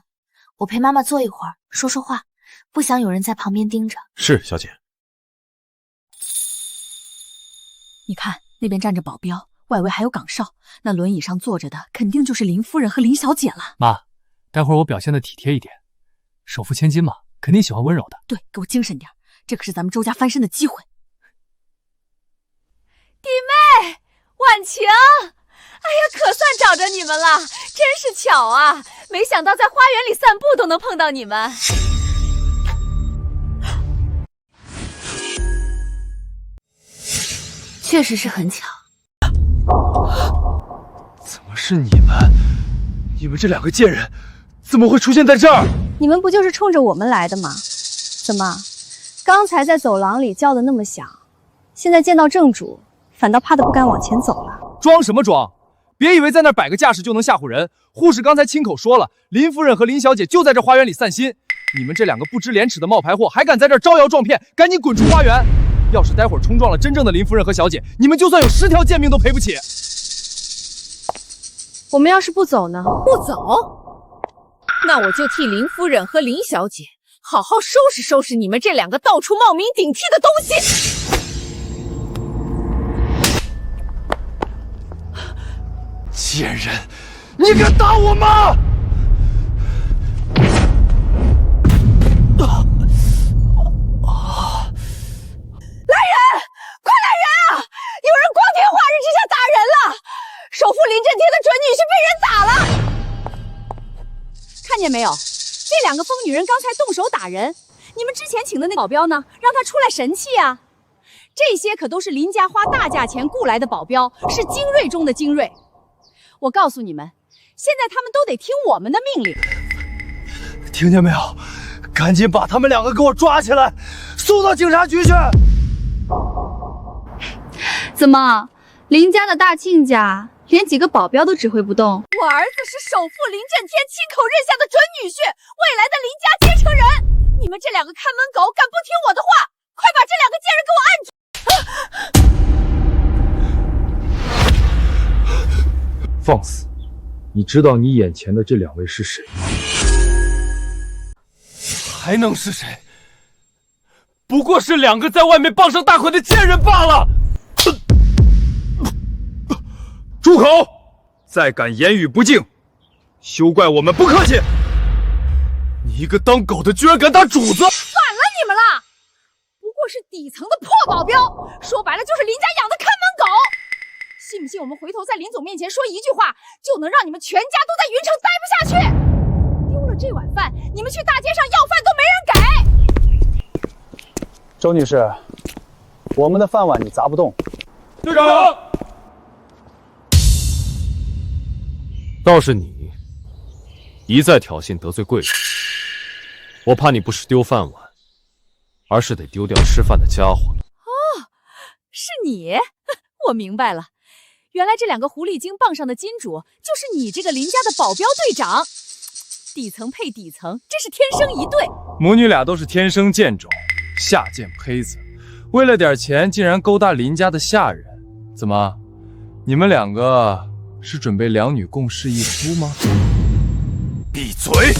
我陪妈妈坐一会儿，说说话，不想有人在旁边盯着。
是，小姐。
你看那边站着保镖，外围还有岗哨，那轮椅上坐着的肯定就是林夫人和林小姐了。
妈，待会儿我表现的体贴一点，首富千金嘛，肯定喜欢温柔的。
对，给我精神点，这可是咱们周家翻身的机会。
弟妹，婉晴，哎呀，可算找着你们了，真是巧啊！没想到在花园里散步都能碰到你们。
确实是很巧。
怎么是你们？你们这两个贱人怎么会出现在这儿？
你们不就是冲着我们来的吗？怎么，刚才在走廊里叫的那么响，现在见到正主，反倒怕得不敢往前走了？
装什么装？别以为在那儿摆个架势就能吓唬人。护士刚才亲口说了，林夫人和林小姐就在这花园里散心。你们这两个不知廉耻的冒牌货，还敢在这儿招摇撞骗，赶紧滚出花园！要是待会儿冲撞了真正的林夫人和小姐，你们就算有10条贱命都赔不起。
我们要是不走呢？
不走，那我就替林夫人和林小姐好好收拾收拾你们这两个到处冒名顶替的东西。
贱人，你敢打我吗？
来人，快来人啊！有人光天化日之下打人了，首富林震天的准女婿被人打了。看见没有？这两个疯女人刚才动手打人，你们之前请的那保镖呢？让他出来神气啊！这些可都是林家花大价钱雇来的保镖，是精锐中的精锐。我告诉你们，现在他们都得听我们的命令。
听见没有？赶紧把他们两个给我抓起来，送到警察局去！
怎么，林家的大亲家连几个保镖都指挥不动？
我儿子是首富林震天亲口认下的准女婿，未来的林家继承人。你们这两个看门狗敢不听我的话，快把这两个贱人给我按住！
放肆！你知道你眼前的这两位是谁吗？
还能是谁？不过是两个在外面傍上大款的贱人罢了。
住口！再敢言语不敬，休怪我们不客气。
你一个当狗的，居然敢打主子！
反了你们了！不过是底层的破保镖，说白了就是林家养的看门狗。信不信我们回头在林总面前说一句话，就能让你们全家都在云城待不下去？丢了这碗饭，你们去大街上要饭都没人给。
周女士，我们的饭碗你砸不动。
队长，倒是你一再挑衅得罪贵人，我怕你不是丢饭碗，而是得丢掉吃饭的家伙了。
哦，是你，我明白了。原来这两个狐狸精傍上的金主，就是你这个林家的保镖队长。底层配底层，真是天生一对。
母女俩都是天生贱种，下贱胚子，为了点钱竟然勾搭林家的下人。怎么，你们两个是准备两女共侍一夫吗？
闭嘴！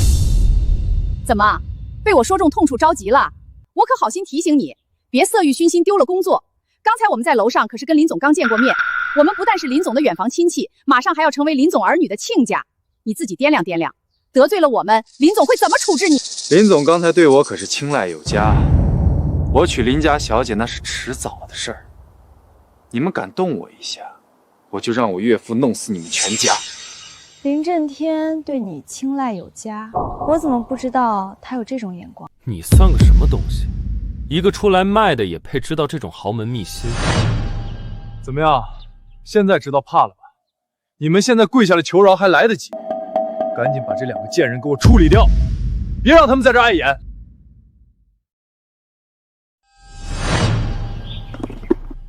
怎么，被我说中痛处着急了？我可好心提醒你，别色欲熏心丢了工作。刚才我们在楼上可是跟林总刚见过面，我们不但是林总的远房亲戚，马上还要成为林总儿女的亲家。你自己掂量掂量，得罪了我们，林总会怎么处置你？
林总刚才对我可是青睐有加，我娶林家小姐那是迟早的事儿。你们敢动我一下，我就让我岳父弄死你们全家。
林震天对你青睐有加，我怎么不知道他有这种眼光？
你算个什么东西？一个出来卖的也配知道这种豪门秘辛？
怎么样，现在知道怕了吧？你们现在跪下来求饶还来得及，赶紧把这两个贱人给我处理掉，别让他们在这碍眼。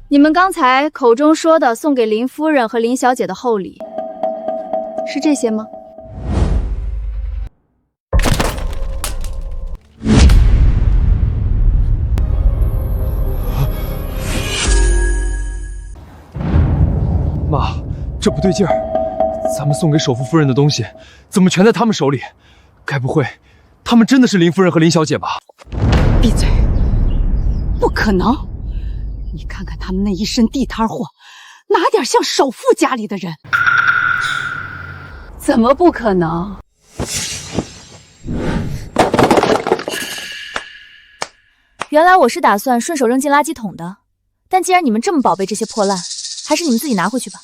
你们刚才口中说的送给林夫人和林小姐的厚礼，是这些吗？
妈，这不对劲儿，咱们送给首富夫人的东西，怎么全在他们手里？该不会，他们真的是林夫人和林小姐吧？
闭嘴！不可能！你看看他们那一身地摊货，哪点像首富家里的人？怎么不可能？
原来我是打算顺手扔进垃圾桶的，但既然你们这么宝贝这些破烂，还是你们自己拿回去吧。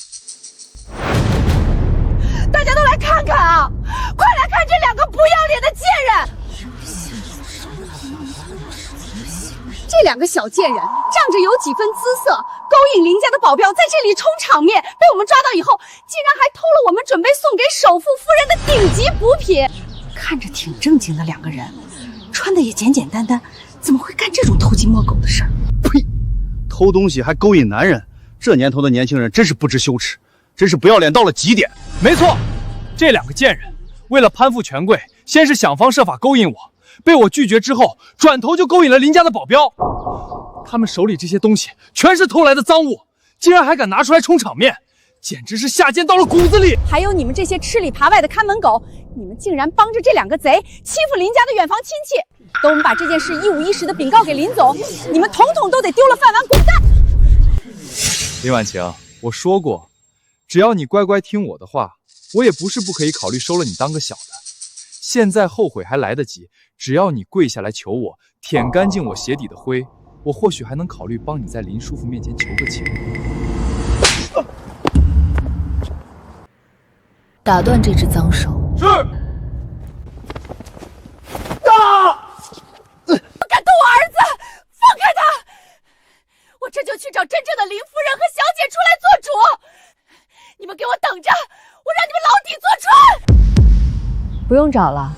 大家都来看看啊！快来看这两个不要脸的贱人！这两个小贱人仗着有几分姿色，勾引林家的保镖在这里充场面，被我们抓到以后，竟然还偷了我们准备送给首富夫人的顶级补品。看着挺正经的两个人，穿的也简简单单，怎么会干这种偷鸡摸狗的事儿？
呸！偷东西还勾引男人，这年头的年轻人真是不知羞耻，真是不要脸到了极点。
没错，这两个贱人为了攀附权贵，先是想方设法勾引我，被我拒绝之后，转头就勾引了林家的保镖。他们手里这些东西全是偷来的赃物，竟然还敢拿出来充场面，简直是下贱到了骨子里。
还有你们这些吃里扒外的看门狗，你们竟然帮着这两个贼欺负林家的远房亲戚。等我们把这件事一五一十的禀告给林总，你们统统都得丢了饭碗滚蛋！
林婉晴，我说过，只要你乖乖听我的话，我也不是不可以考虑收了你当个小的。现在后悔还来得及，只要你跪下来求我，舔干净我鞋底的灰，我或许还能考虑帮你在林叔父面前求个情。
打断这只脏手。
是。
不敢动我儿子，放开他！我这就去找真正的林夫人和小姐出来做主。你们给我等着，我让你们牢底坐穿！
不用找了。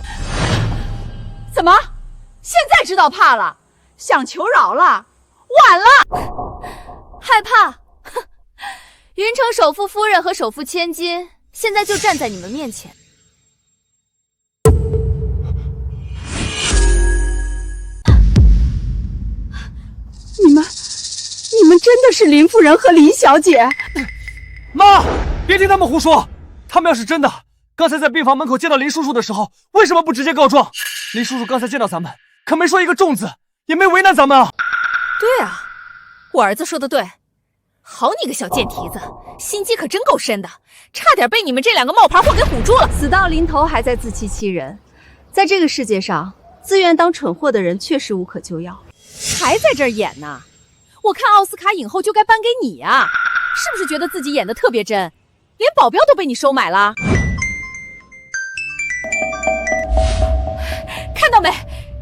怎么？现在知道怕了？想求饶了？晚了！
害怕？哼！云城首富夫人和首富千金现在就站在你们面前。
你们真的是林夫人和林小姐？
妈，别听他们胡说！他们要是真的，刚才在病房门口见到林叔叔的时候，为什么不直接告状？林叔叔刚才见到咱们，可没说一个重字，也没为难咱们啊。
对啊，我儿子说的对。好你个小贱蹄子，心机可真够深的，差点被你们这两个冒牌货给唬住了。
死到临头还在自欺欺人，在这个世界上，自愿当蠢货的人确实无可救药。
还在这儿演呢？我看奥斯卡影后就该颁给你啊！是不是觉得自己演得特别真，连保镖都被你收买了？看到没？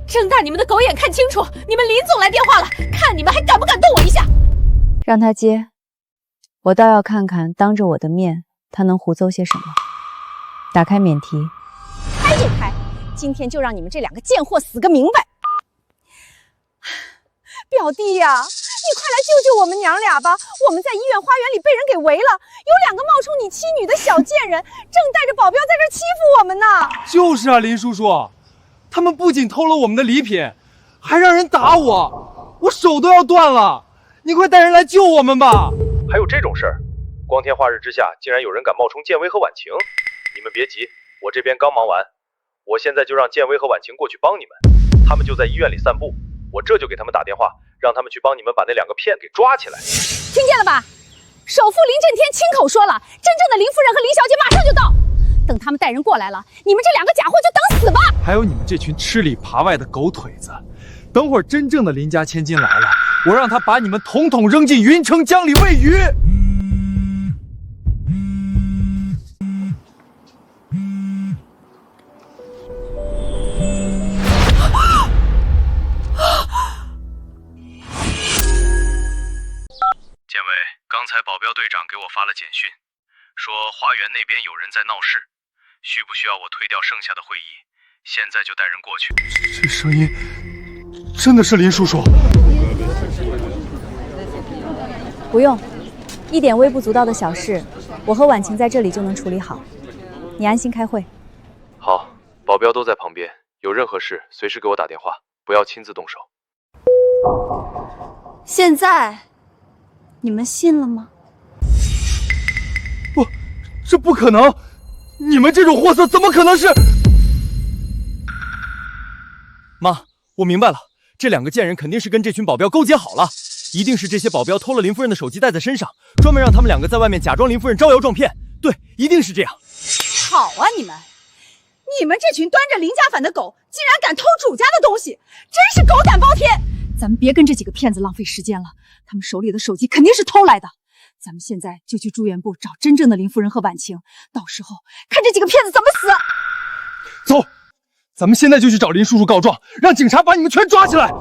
睁大你们的狗眼看清楚，你们林总来电话了，看你们还敢不敢动我一下？
让他接，我倒要看看当着我的面他能胡诌些什么。打开免提。
开就开，今天就让你们这两个贱货死个明白！表弟呀，你快来救救我们娘俩吧！我们在医院花园里被人给围了，有两个冒充你妻女的小贱人，正带着保镖在这欺负我们呢。
就是啊，林叔叔，他们不仅偷了我们的礼品，还让人打我，我手都要断了。你快带人来救我们吧！
还有这种事儿？光天化日之下，竟然有人敢冒充建威和婉晴？你们别急，我这边刚忙完，我现在就让建威和婉晴过去帮你们。他们就在医院里散步，我这就给他们打电话，让他们去帮你们把那两个骗给抓起来。
听见了吧？首富林震天亲口说了，真正的林夫人和林小姐马上就到。等他们带人过来了，你们这两个假货就等死吧！
还有你们这群吃里扒外的狗腿子，等会儿真正的林家千金来了，我让他把你们统统扔进云城江里喂鱼。
建伟，刚才保镖队长给我发了简讯，说花园那边有人在闹事，需不需要我推掉剩下的会议？现在就带人过去。
这声音真的是林叔叔？
不用，一点微不足道的小事，我和婉晴在这里就能处理好。你安心开会。
好，保镖都在旁边，有任何事随时给我打电话，不要亲自动手。
现在你们信了吗？
不，这不可能！你们这种货色怎么可能是？妈，我明白了，这两个贱人肯定是跟这群保镖勾结好了，一定是这些保镖偷了林夫人的手机带在身上，专门让他们两个在外面假装林夫人招摇撞骗。对，一定是这样。
好啊，你们这群端着林家反的狗，竟然敢偷主家的东西，真是狗胆包天！咱们别跟这几个骗子浪费时间了，他们手里的手机肯定是偷来的。咱们现在就去住院部找真正的林夫人和婉晴，到时候看这几个骗子怎么死！
走，咱们现在就去找林叔叔告状，让警察把你们全抓起来。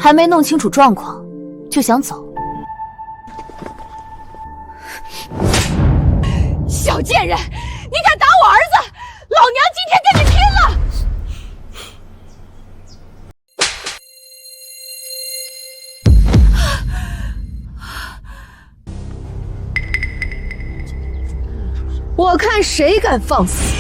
还没弄清楚状况就想走？
小贱人，你敢打我儿子，老娘今天跟你拼了！
我看谁敢放肆！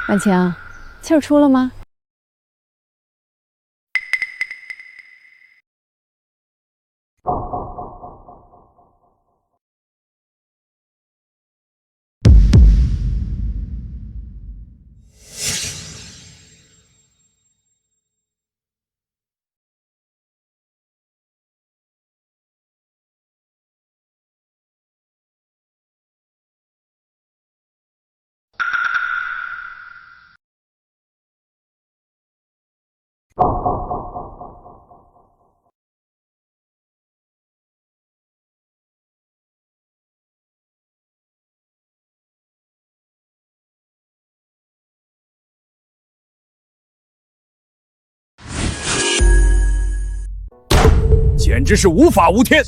婉晴，气儿出了吗？
简直是无法无天！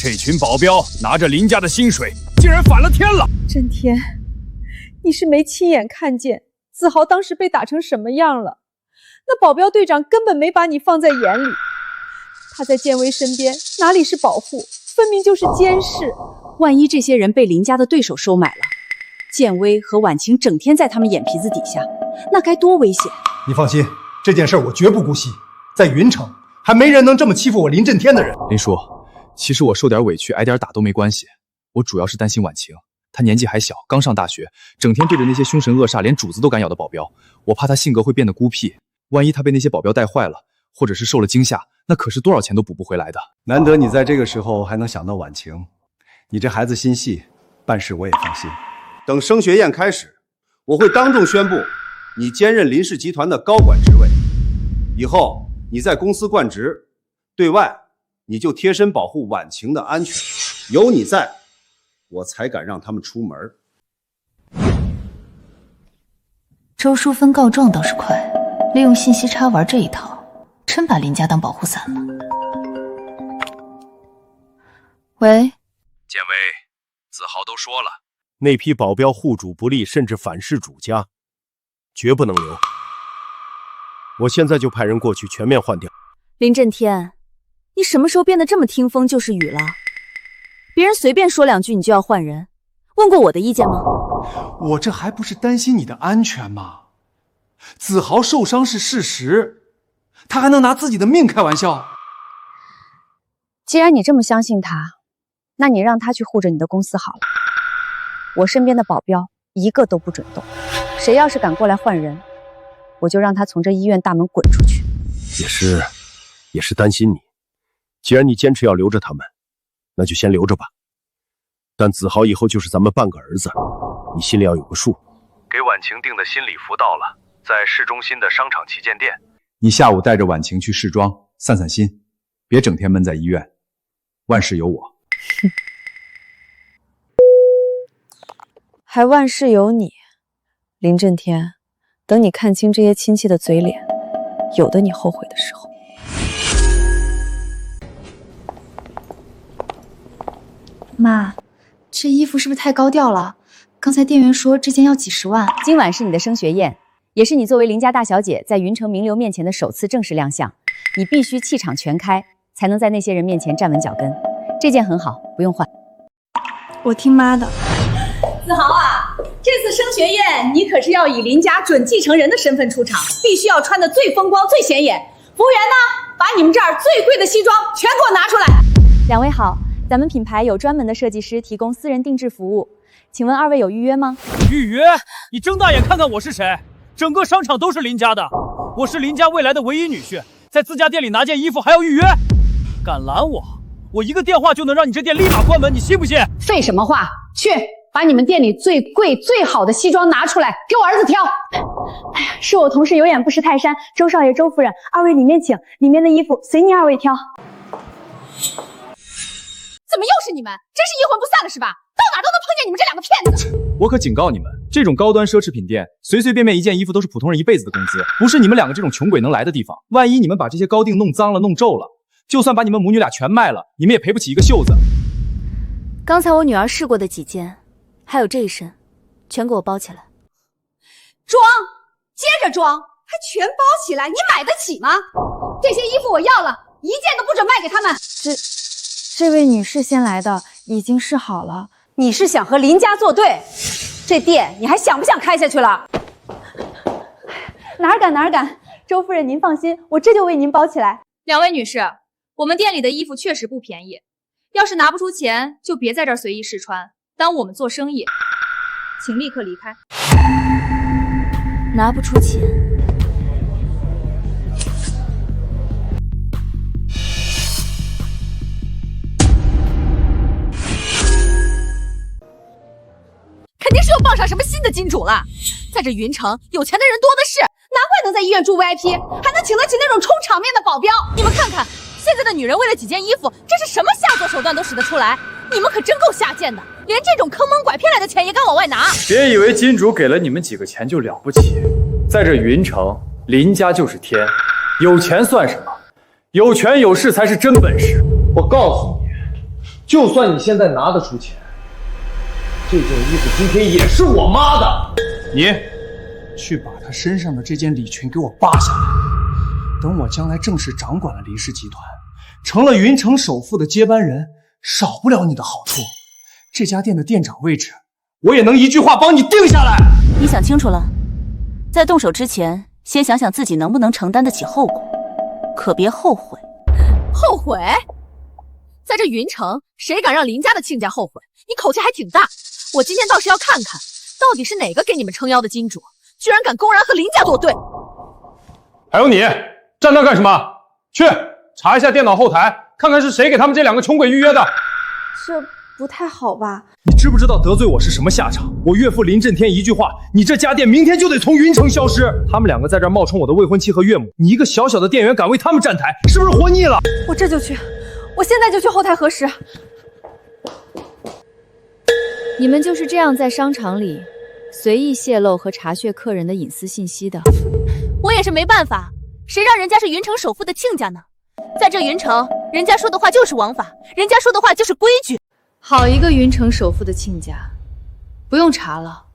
这群保镖拿着林家的薪水，竟然反了天了！
震天，你是没亲眼看见子豪当时被打成什么样了？那保镖队长根本没把你放在眼里，他在建威身边哪里是保护，分明就是监视。
万一这些人被林家的对手收买了，建威和婉晴整天在他们眼皮子底下，那该多危险！
你放心，这件事我绝不姑息。在云城，还没人能这么欺负我林震天的人。
林叔，其实我受点委屈，挨点打都没关系。我主要是担心婉晴，她年纪还小，刚上大学，整天对着那些凶神恶煞、连主子都敢咬的保镖，我怕她性格会变得孤僻。万一她被那些保镖带坏了，或者是受了惊吓，那可是多少钱都补不回来的。
难得你在这个时候还能想到婉晴，你这孩子心细，办事我也放心。
等升学宴开始，我会当众宣布你兼任林氏集团的高管职位，以后你在公司贯职，对外你就贴身保护婉晴的安全，有你在，我才敢让他们出门。
周淑芬告状倒是快，利用信息差玩这一套，真把林家当保护伞了。喂，
建威，子豪都说了，那批保镖护主不利，甚至反噬主家，绝不能留。我现在就派人过去全面换掉。
林震天，你什么时候变得这么听风就是雨了？别人随便说两句你就要换人，问过我的意见吗？
我这还不是担心你的安全吗？子豪受伤是事实，他还能拿自己的命开玩笑？
既然你这么相信他，那你让他去护着你的公司好了。我身边的保镖一个都不准动，谁要是敢过来换人，我就让他从这医院大门滚出去。
也是担心你。既然你坚持要留着他们，那就先留着吧。但子豪以后就是咱们半个儿子，你心里要有个数。
给婉晴订的新礼服到了，在市中心的商场旗舰店。你下午带着婉晴去试妆，散散心，别整天闷在医院。万事有我。
还万事有你，林震天，等你看清这些亲戚的嘴脸，有的你后悔的时候。
妈，这衣服是不是太高调了？刚才店员说这件要几十万。
今晚是你的升学宴，也是你作为林家大小姐在云城名流面前的首次正式亮相，你必须气场全开，才能在那些人面前站稳脚跟。这件很好，不用换。
我听妈的。
子豪啊，
这次升学宴，你可是要以林家准继承人的身份出场，必须要穿得最风光、最显眼。服务员呢，把你们这儿最贵的西装全给我拿出来。
两位好，咱们品牌有专门的设计师提供私人定制服务，请问二位有预约吗？
预约？你睁大眼看看我是谁？整个商场都是林家的，我是林家未来的唯一女婿，在自家店里拿件衣服还要预约？敢拦我，我一个电话就能让你这店立马关门，你信不信？
废什么话，去把你们店里最贵最好的西装拿出来，给我儿子挑。
哎呀，是我同事有眼不识泰山，周少爷、周夫人，二位里面请，里面的衣服随您二位挑。
怎么又是你们？真是阴魂不散了是吧？到哪都能碰见你们这两个骗子！
我可警告你们，这种高端奢侈品店，随随便便一件衣服都是普通人一辈子的工资，不是你们两个这种穷鬼能来的地方。万一你们把这些高定弄脏了、弄皱了，就算把你们母女俩全卖了，你们也赔不起一个袖子。
刚才我女儿试过的几件，还有这一身，全给我包起来。
装，接着装，还全包起来，你买得起吗？这些衣服我要了，一件都不准卖给他们。
这位女士先来的，已经试好了。
你是想和林家作对？这店你还想不想开下去了？
哪儿敢哪儿敢！周夫人您放心，我这就为您包起来。
两位女士，我们店里的衣服确实不便宜，要是拿不出钱，就别在这儿随意试穿，耽误我们做生意，请立刻离开。
拿不出钱。
肯定是又傍上什么新的金主了。在这云城，有钱的人多的是，
难怪能在医院住 VIP， 还能请得起那种充场面的保镖。
你们看看，现在的女人为了几件衣服，这是什么下作手段都使得出来。你们可真够下贱的，连这种坑蒙拐骗来的钱也敢往外拿。
别以为金主给了你们几个钱就了不起，在这云城，林家就是天，有钱算什么？有权有势才是真本事。
我告诉你，就算你现在拿得出钱，这件衣服今天也是我妈的。你去把她身上的这件礼裙给我扒下来，等我将来正式掌管了林氏集团，成了云城首富的接班人，少不了你的好处。这家店的店长位置，我也能一句话帮你定下来。
你想清楚了，在动手之前，先想想自己能不能承担得起后果，可别后悔。
后悔？在这云城，谁敢让林家的亲家后悔？你口气还挺大。我今天倒是要看看，到底是哪个给你们撑腰的金主，居然敢公然和林家作对。
还有你，站那干什么？去查一下电脑后台，看看是谁给他们这两个穷鬼预约的。
这不太好吧？
你知不知道得罪我是什么下场？我岳父林震天一句话，你这家店明天就得从云城消失。他们两个在这儿冒充我的未婚妻和岳母，你一个小小的店员敢为他们站台，是不是活腻了？
我这就去，我现在就去后台核实。你们就是这样在商场里随意泄露和查阅客人的隐私信息的？
我也是没办法，谁让人家是云城首富的亲家呢？在这云城，人家说的话就是王法，人家说的话就是规矩。
好一个云城首富的亲家，不用查了，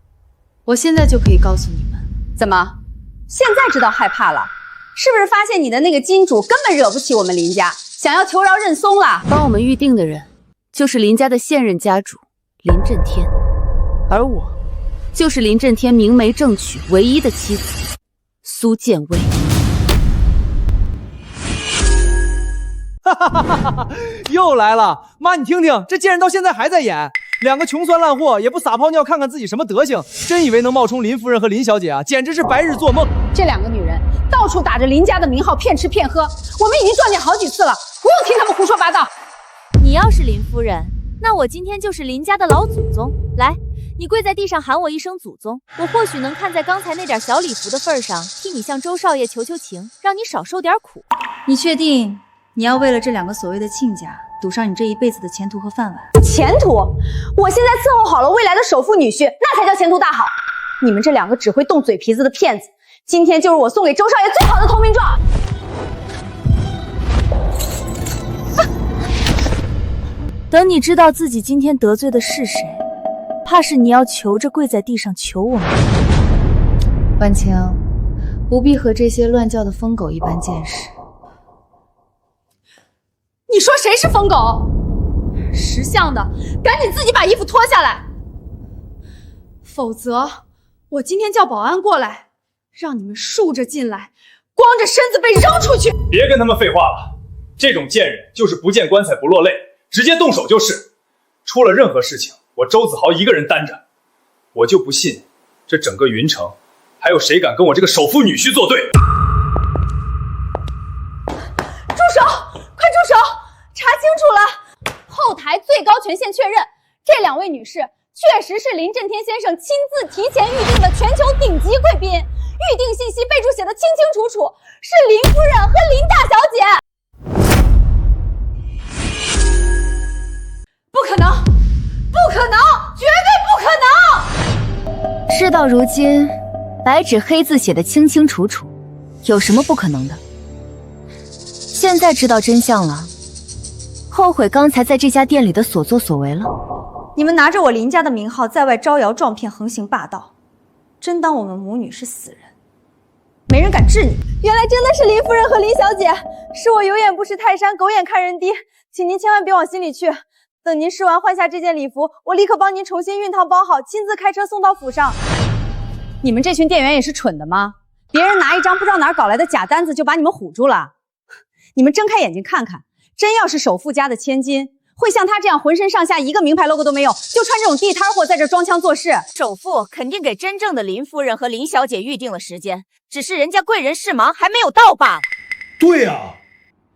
我现在就可以告诉你们。
怎么，现在知道害怕了？是不是发现你的那个金主根本惹不起我们林家，想要求饶认怂了？
帮我们预定的人就是林家的现任家主林震天，而我就是林震天明媒正娶唯一的妻子苏建威。
哈哈哈哈！又来了，妈，你听听，这贱人到现在还在演，两个穷酸烂货也不撒泡尿看看自己什么德行，真以为能冒充林夫人和林小姐啊，简直是白日做梦。
这两个女人到处打着林家的名号骗吃骗喝，我们已经撞见好几次了，不用听他们胡说八道。
你要是林夫人，那我今天就是林家的老祖宗。来，你跪在地上喊我一声祖宗，我或许能看在刚才那点小礼服的份上，替你向周少爷求求情，让你少受点苦。
你确定你要为了这两个所谓的亲家赌上你这一辈子的前途和饭碗？
前途？我现在伺候好了未来的首富女婿，那才叫前途大好。你们这两个只会动嘴皮子的骗子，今天就是我送给周少爷最好的投名状。
等你知道自己今天得罪的是谁，怕是你要求着跪在地上求我们。
婉清，不必和这些乱叫的疯狗一般见识。
你说谁是疯狗？识相的，赶紧自己把衣服脱下来。
否则我今天叫保安过来，让你们竖着进来，光着身子被扔出去。
别跟他们废话了，这种贱人就是不见棺材不落泪，直接动手就是。出了任何事情，我周子豪一个人担着。我就不信，这整个云城还有谁敢跟我这个首富女婿作对？
住手！快住手！查清楚了，后台最高权限确认，这2位女士确实是林震天先生亲自提前预定的全球顶级贵宾，预定信息备注写的清清楚楚，是林夫人和林大小姐。不可能，不可能，绝对不可能！
事到如今，白纸黑字写的清清楚楚，有什么不可能的？现在知道真相了，后悔刚才在这家店里的所作所为了。
你们拿着我林家的名号在外招摇撞骗，横行霸道，真当我们母女是死人，没人敢治你。原来真的是林夫人和林小姐，是我有眼不识泰山，狗眼看人低，请您千万别往心里去。等您试完换下这件礼服，我立刻帮您重新熨烫包好，亲自开车送到府上。你们这群店员也是蠢的吗？别人拿一张不知道哪儿搞来的假单子就把你们唬住了？你们睁开眼睛看看，真要是首富家的千金，会像他这样浑身上下一个名牌 logo 都没有，就穿这种地摊货在这装腔作势？
首富肯定给真正的林夫人和林小姐预定了时间，只是人家贵人事忙还没有到罢了。
对啊，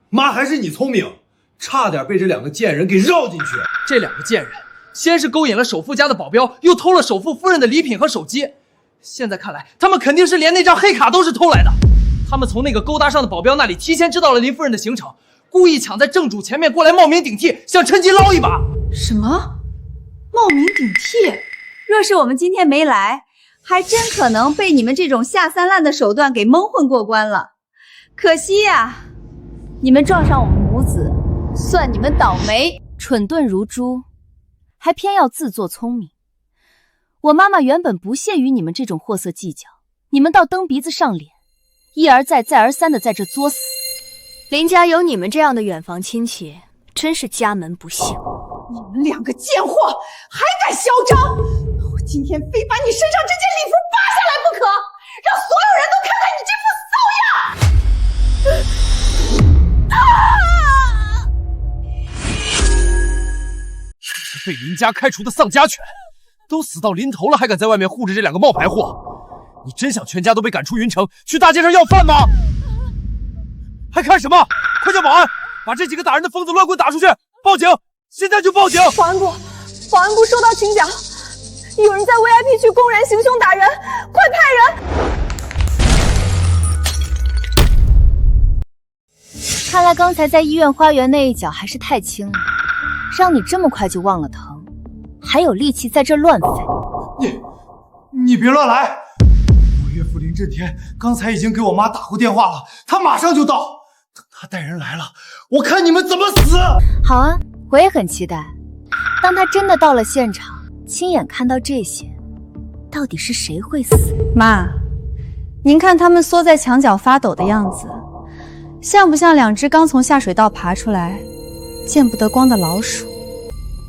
妈还是你聪明，差点被这2个贱人给绕进去。
这2个贱人，先是勾引了首富家的保镖，又偷了首富夫人的礼品和手机。现在看来，他们肯定是连那张黑卡都是偷来的。他们从那个勾搭上的保镖那里提前知道了林夫人的行程，故意抢在正主前面过来冒名顶替，想趁机捞一把。
什么？冒名顶替？若是我们今天没来，还真可能被你们这种下三滥的手段给蒙混过关了。可惜呀，你们撞上我们母子，算你们倒霉。
蠢钝如猪，还偏要自作聪明。我妈妈原本不屑于你们这种货色计较，你们倒蹬鼻子上脸，一而再再而三的在这作死。
林家有你们这样的远房亲戚，真是家门不幸。
你们2个贱货，还敢嚣张！我今天非把你身上这件礼服扒下来不可，让所有人都看看你这副骚样！
被林家开除的丧家犬，都死到临头了，还敢在外面护着这2个冒牌货！你真想全家都被赶出云城，去大街上要饭吗？还看什么？快叫保安，把这几个打人的疯子乱棍打出去！报警！现在就报警！
保安部收到请讲，有人在 VIP 区公然行凶打人，快派
人！看来刚才在医院花园那一脚还是太轻了，让你这么快就忘了疼，还有力气在这乱飞。
你别乱来！我岳父林震天刚才已经给我妈打过电话了，他马上就到。等他带人来了，我看你们怎么死！
好啊，我也很期待。当他真的到了现场，亲眼看到这些，到底是谁会死？
妈，您看他们缩在墙角发抖的样子，像不像2只刚从下水道爬出来、见不得光的老鼠？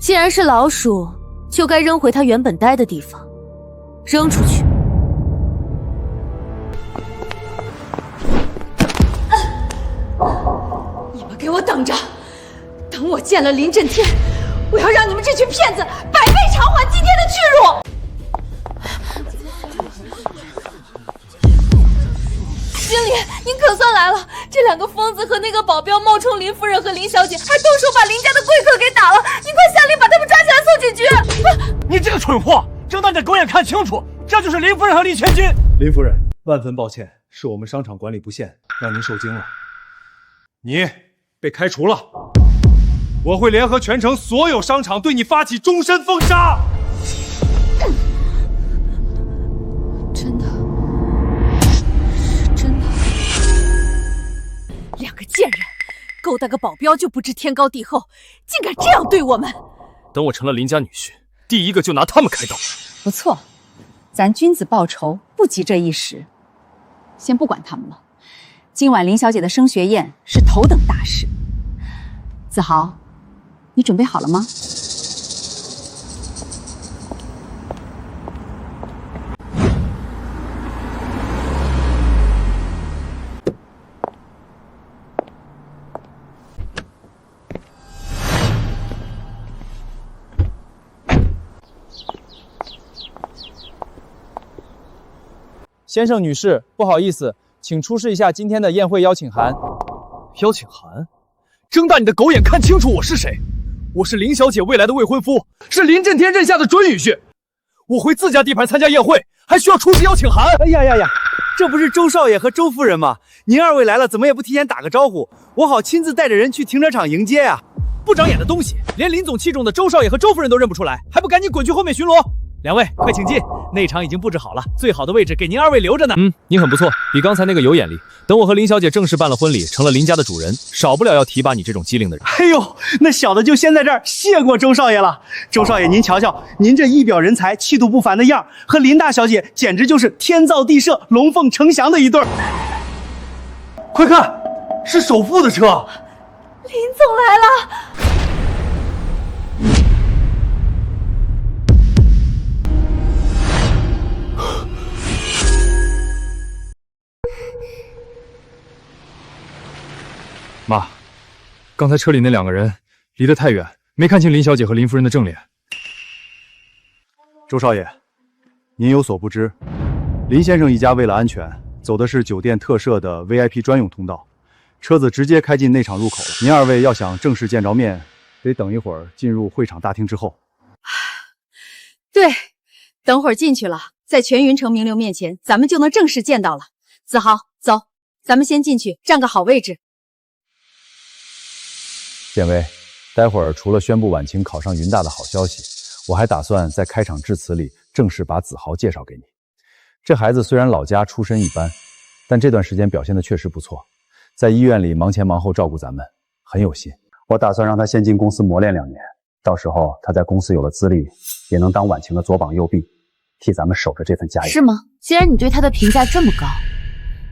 既然是老鼠，就该扔回它原本待的地方，扔出去。
你们给我等着！等我见了林震天，我要让你们这群骗子百倍偿还今天的屈辱！
经理，您可算来了！这2个疯子和那个保镖冒充林夫人和林小姐，还动手把林家的贵客给打了！您快下令把他们抓起来送警局！
你这个蠢货，睁大你的狗眼看清楚，这就是林夫人和林千金！
林夫人，万分抱歉，是我们商场管理不善，让您受惊了。你被开除了，我会联合全城所有商场对你发起终身封杀！
真的
，2个贱人，勾搭个保镖就不知天高地厚，竟敢这样对我们！
等我成了林家女婿，第一个就拿他们开刀。
不错，咱君子报仇，不急这一时。先不管他们了，今晚林小姐的升学宴是头等大事。子豪，你准备好了吗？
先生、女士，不好意思，请出示一下今天的宴会邀请函。
邀请函？睁大你的狗眼，看清楚我是谁！我是林小姐未来的未婚夫，是林震天任下的准女婿。我回自家地盘参加宴会，还需要出示邀请函？
哎呀呀呀，这不是周少爷和周夫人吗？您二位来了，怎么也不提前打个招呼，我好亲自带着人去停车场迎接啊！
不长眼的东西，连林总器重的周少爷和周夫人都认不出来，还不赶紧滚去后面巡逻！两位快请进，内场已经布置好了，最好的位置给您二位留着呢。
你很不错，比刚才那个有眼力。等我和林小姐正式办了婚礼，成了林家的主人，少不了要提拔你这种机灵的人。
哎呦，那小的就先在这儿谢过周少爷了。周少爷，您瞧瞧，您这一表人才、气度不凡的样儿，和林大小姐简直就是天造地设、龙凤呈祥的一对儿。
快看，是首富的车。
林总来了。
妈，刚才车里那两个人离得太远，没看清林小姐和林夫人的正脸。
周少爷，您有所不知，林先生一家为了安全，走的是酒店特设的 VIP 专用通道，车子直接开进内场入口了。您二位要想正式见着面，得等一会儿进入会场大厅之后。
对，等会儿进去了，在全云城名流面前，咱们就能正式见到了。子豪，走，咱们先进去，占个好位置。
建威，待会儿除了宣布婉晴考上云大的好消息，我还打算在开场致辞里正式把子豪介绍给你。这孩子虽然老家出身一般，但这段时间表现的确实不错，在医院里忙前忙后照顾咱们，很有心。
我打算让他先进公司磨练2年，到时候他在公司有了资历，也能当婉晴的左膀右臂，替咱们守着这份家业。
是吗？既然你对他的评价这么高，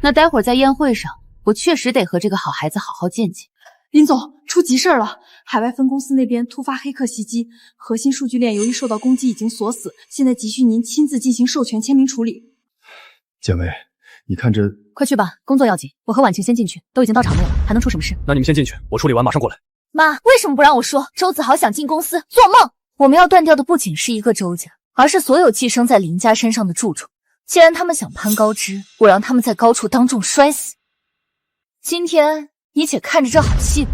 那待会儿在宴会上，我确实得和这个好孩子好好见见。
林总，出急事了！海外分公司那边突发黑客袭击，核心数据链由于受到攻击已经锁死，现在急需您亲自进行授权签名处理。
建威，你看这……
快去吧，工作要紧。我和婉晴先进去，都已经到场内了，还能出什么事？
那你们先进去，我处理完马上过来。
妈，为什么不让我说？周子豪想进公司，做梦！我们要断掉的不仅是一个周家，而是所有寄生在林家身上的蛀虫。既然他们想攀高枝，我让他们在高处当众摔死。今天你且看着这好戏吧。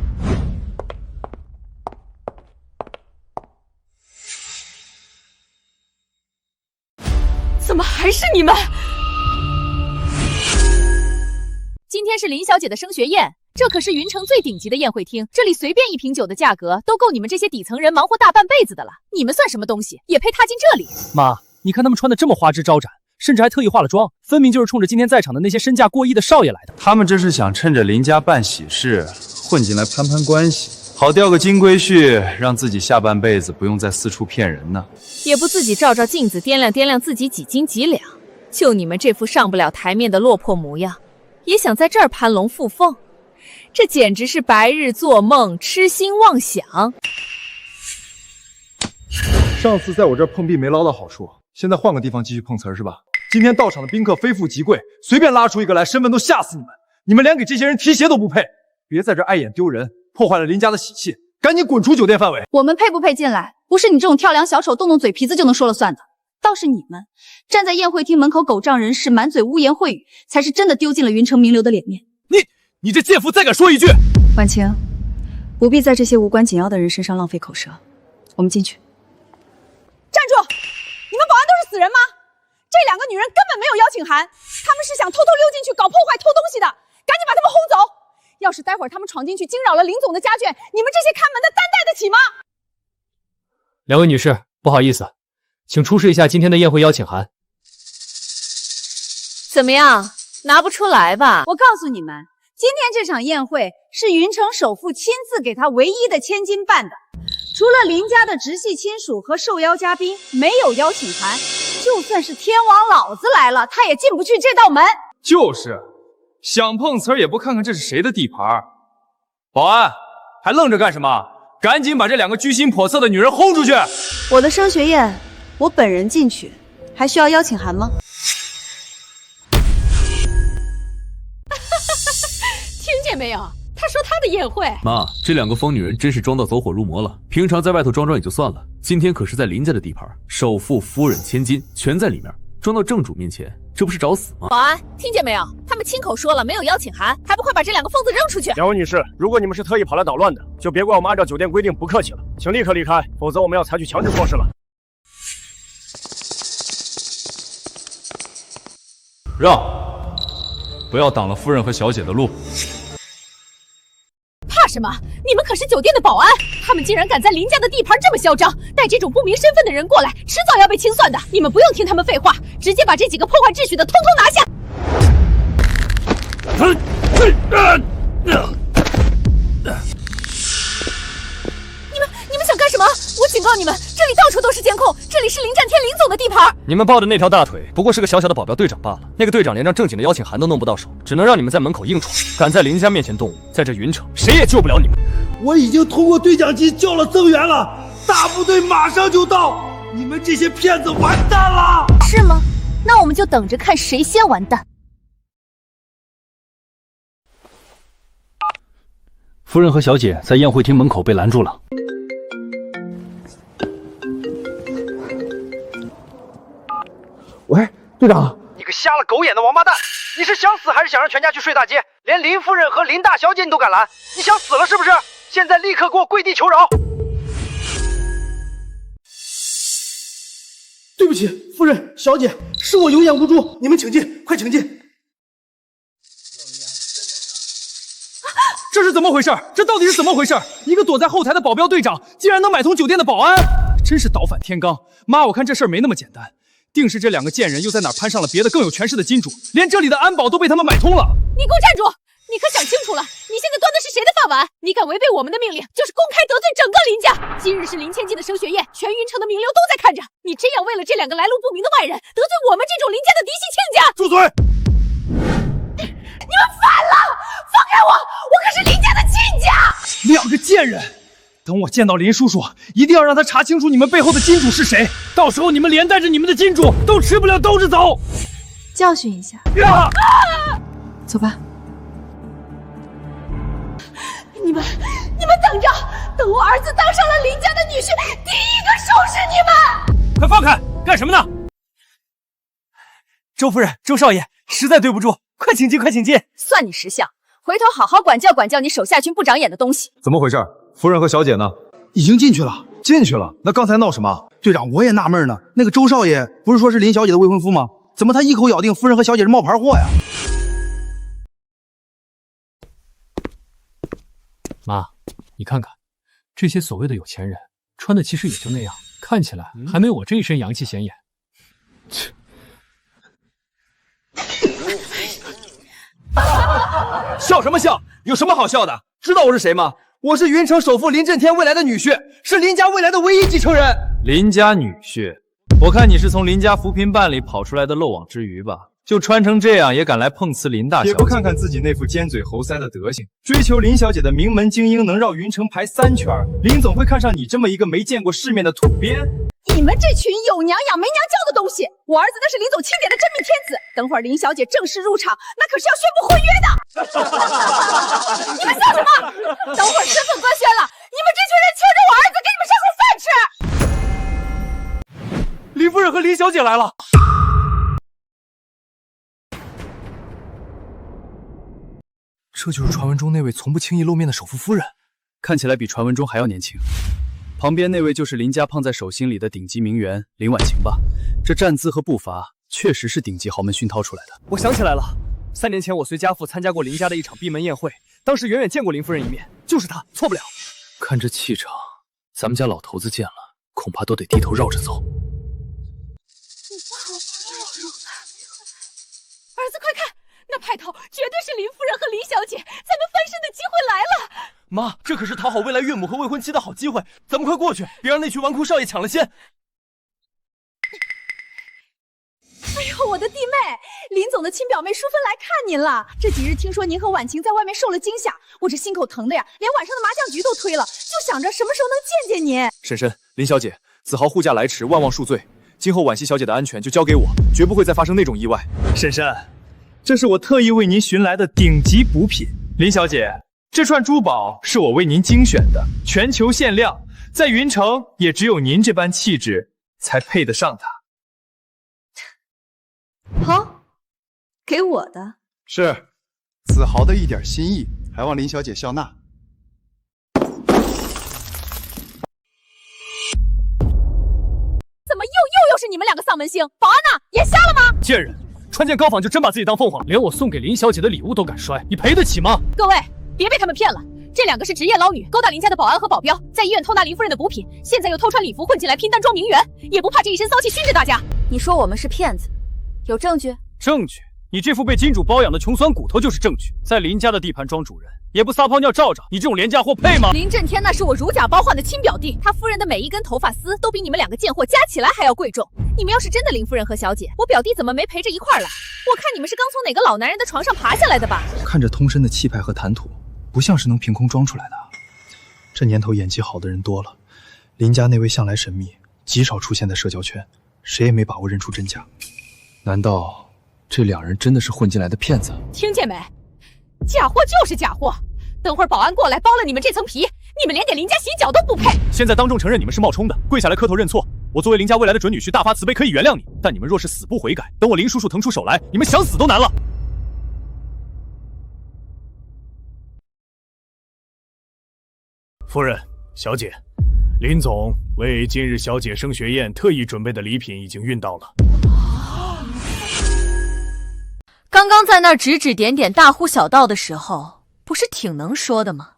怎么还是你们？
今天是林小姐的升学宴，这可是云城最顶级的宴会厅，这里随便一瓶酒的价格都够你们这些底层人忙活大半辈子的了。你们算什么东西，也配踏进这里？
妈，你看他们穿的这么花枝招展，甚至还特意化了妆，分明就是冲着今天在场的那些身价过亿的少爷来的。
他们这是想趁着林家办喜事，混进来攀攀关系，好钓个金龟婿，让自己下半辈子不用再四处骗人呢。
也不自己照照镜子，掂量掂量自己几斤几两。就你们这副上不了台面的落魄模样，也想在这儿攀龙附凤，这简直是白日做梦，痴心妄想。
上次在我这儿碰壁没捞到好处，现在换个地方继续碰瓷儿是吧？今天到场的宾客非富即贵，随便拉出一个来，身份都吓死你们！你们连给这些人提鞋都不配，别在这碍眼丢人，破坏了林家的喜气，赶紧滚出酒店范围！
我们配不配进来，不是你这种跳梁小丑动动嘴皮子就能说了算的。倒是你们站在宴会厅门口狗仗人势，满嘴污言秽语，才是真的丢尽了云城名流的脸面。
你这贱妇，再敢说一句！
婉晴，不必在这些无关紧要的人身上浪费口舌。我们进去。
站住！你们保安都是死人吗？这两个女人根本没有邀请函，她们是想偷偷溜进去搞破坏、偷东西的，赶紧把她们轰走！要是待会儿她们闯进去惊扰了林总的家眷，你们这些看门的担待得起吗？
两位女士，不好意思，请出示一下今天的宴会邀请函。
怎么样，拿不出来吧？
我告诉你们，今天这场宴会是云城首富亲自给他唯一的千金办的，除了林家的直系亲属和受邀嘉宾，没有邀请函。就算是天王老子来了，他也进不去这道门。
就是，想碰瓷儿也不看看这是谁的地盘。保安，还愣着干什么？赶紧把这两个居心叵测的女人轰出去！
我的升学宴，我本人进去，还需要邀请函吗？
听见没有？他说他的宴会。
妈，这两个疯女人真是装到走火入魔了。平常在外头装装也就算了，今天可是在林家的地盘，首富、夫人、千金全在里面，装到正主面前，这不是找死吗？
保安，听见没有？他们亲口说了没有邀请函，还不快把这2个疯子扔出去！
两位女士，如果你们是特意跑来捣乱的，就别怪我们按照酒店规定不客气了，请立刻离开，否则我们要采取强制措施了。
让，不要挡了夫人和小姐的路。
怕什么？你们可是酒店的保安，他们竟然敢在林家的地盘这么嚣张，带这种不明身份的人过来，迟早要被清算的。你们不用听他们废话，直接把这几个破坏秩序的通通拿下！你们想干什么？我警告你们，这里到处都是监控，这里是林战天林总的地盘。
你们抱的那条大腿不过是个小小的保镖队长罢了，那个队长连张正经的邀请函都弄不到手，只能让你们在门口硬闯。敢在林家面前动武，在这云城谁也救不了你们。
我已经通过对讲机叫了增援了，大部队马上就到，你们这些骗子完蛋了！
是吗？那我们就等着看谁先完蛋。
夫人和小姐在宴会厅门口被拦住了。
喂，队长，你个瞎了狗眼的王八蛋！你是想死还是想让全家去睡大街？连林夫人和林大小姐你都敢拦，你想死了是不是？现在立刻给我跪地求饶！
对不起，夫人、小姐，是我有眼无珠，你们请进，快请进。
这是怎么回事？这到底是怎么回事？一个躲在后台的保镖队长，竟然能买通酒店的保安，真是倒反天罡！妈，我看这事儿没那么简单，定是这2个贱人又在哪儿攀上了别的更有权势的金主，连这里的安保都被他们买通了。
你给我站住！你可想清楚了，你现在端的是谁的饭碗？你敢违背我们的命令，就是公开得罪整个林家。今日是林千金的升学宴，全云城的名流都在看着。你真要为了这2个来路不明的外人，得罪我们这种林家的嫡系亲家？
住嘴！
你们反了！放开我！我可是林家的亲家
！2个贱人！等我见到林叔叔，一定要让他查清楚你们背后的金主是谁，到时候你们连带着你们的金主都吃不了兜着走。
教训一下。走吧。
你们等着，等我儿子当上了林家的女婿，第一个收拾你们！
快放开！干什么呢？周夫人、周少爷，实在对不住，快请进，快请进。
算你识相，回头好好管教管教你手下群不长眼的东西。
怎么回事？夫人和小姐呢？
已经进去了。
进去了？那刚才闹什么？
队长，我也纳闷呢。那个周少爷不是说是林小姐的未婚夫吗？怎么他一口咬定夫人和小姐是冒牌货呀？
妈，你看看，这些所谓的有钱人穿的其实也就那样，看起来还没我这一身洋气显眼。切！
笑什么笑？有什么好笑的？知道我是谁吗？我是云城首富林震天未来的女婿，是林家未来的唯一继承人。
林家女婿，我看你是从林家扶贫办里跑出来的漏网之鱼吧？就穿成这样也敢来碰瓷林大小姐，也不看看自己那副尖嘴猴腮的德行，追求林小姐的名门精英能绕云城排3圈，林总会看上你这么一个没见过世面的土鳖？
你们这群有娘养没娘教的东西！我儿子那是林总钦点的真命天子，等会儿林小姐正式入场，那可是要宣布婚约的。你们笑什么？等会儿身份官宣了，你们这群人牵着我儿子给你们上口饭吃！
林夫人和林小姐来了。这就是传闻中那位从不轻易露面的首富夫人，
看起来比传闻中还要年轻。旁边那位就是林家胖在手心里的顶级名媛林婉晴吧？这站姿和步伐确实是顶级豪门熏陶出来的。
我想起来了，3年前我随家父参加过林家的一场闭门宴会，当时远远见过林夫人一面，就是她，错不了。
看这气场，咱们家老头子见了，恐怕都得低头绕着走。
儿子，快看，那派头绝对是林夫人和林小姐，咱们翻身的机会来了。
妈，这可是讨好未来岳母和未婚妻的好机会，咱们快过去，别让那群纨绔少爷抢了先。
哎呦，我的弟妹，林总的亲表妹淑芬来看您了。这几日听说您和婉晴在外面受了惊吓，我这心口疼的呀，连晚上的麻将局都推了，就想着什么时候能见见您。
婶婶，林小姐，子豪护驾来迟，万望恕罪。今后婉熙小姐的安全就交给我，绝不会再发生那种意外。
婶婶，这是我特意为您寻来的顶级补品。林小姐，这串珠宝是我为您精选的，全球限量，在云城也只有您这般气质才配得上它。
好，给我的。
是，子豪的一点心意，还望林小姐笑纳。
怎么又是你们两个丧门星？保安呢？眼瞎了吗？
贱人，穿件高仿就真把自己当凤凰了，连我送给林小姐的礼物都敢摔，你赔得起吗？
各位，别被他们骗了。这两个是职业捞女，勾搭林家的保安和保镖，在医院偷拿林夫人的补品，现在又偷穿礼服混进来拼单装名媛，也不怕这一身骚气熏着大家。
你说我们是骗子，有证据？
证据？你这副被金主包养的穷酸骨头就是证据。在林家的地盘装主人，也不撒泡尿照照，你这种廉价货配吗？
林震天那是我如假包换的亲表弟，他夫人的每一根头发丝都比你们两个贱货加起来还要贵重。你们要是真的林夫人和小姐，我表弟怎么没陪着一块儿来？我看你们是刚从哪个老男人的床上爬下来的吧？
看着通身的气派和谈吐，不像是能凭空装出来的。这年头演技好的人多了，林家那位向来神秘，极少出现在社交圈，谁也没把握认出真假。难道这两人真的是混进来的骗子？
听见没？假货就是假货，等会儿保安过来剥了你们这层皮，你们连给林家洗脚都不配。
现在当众承认你们是冒充的，跪下来磕头认错。我作为林家未来的准女婿，大发慈悲可以原谅你，但你们若是死不悔改，等我林叔叔腾出手来，你们想死都难了。
夫人、小姐，林总为今日小姐升学宴特意准备的礼品已经运到了。
刚刚在那儿指指点点、大呼小道的时候，不是挺能说的吗？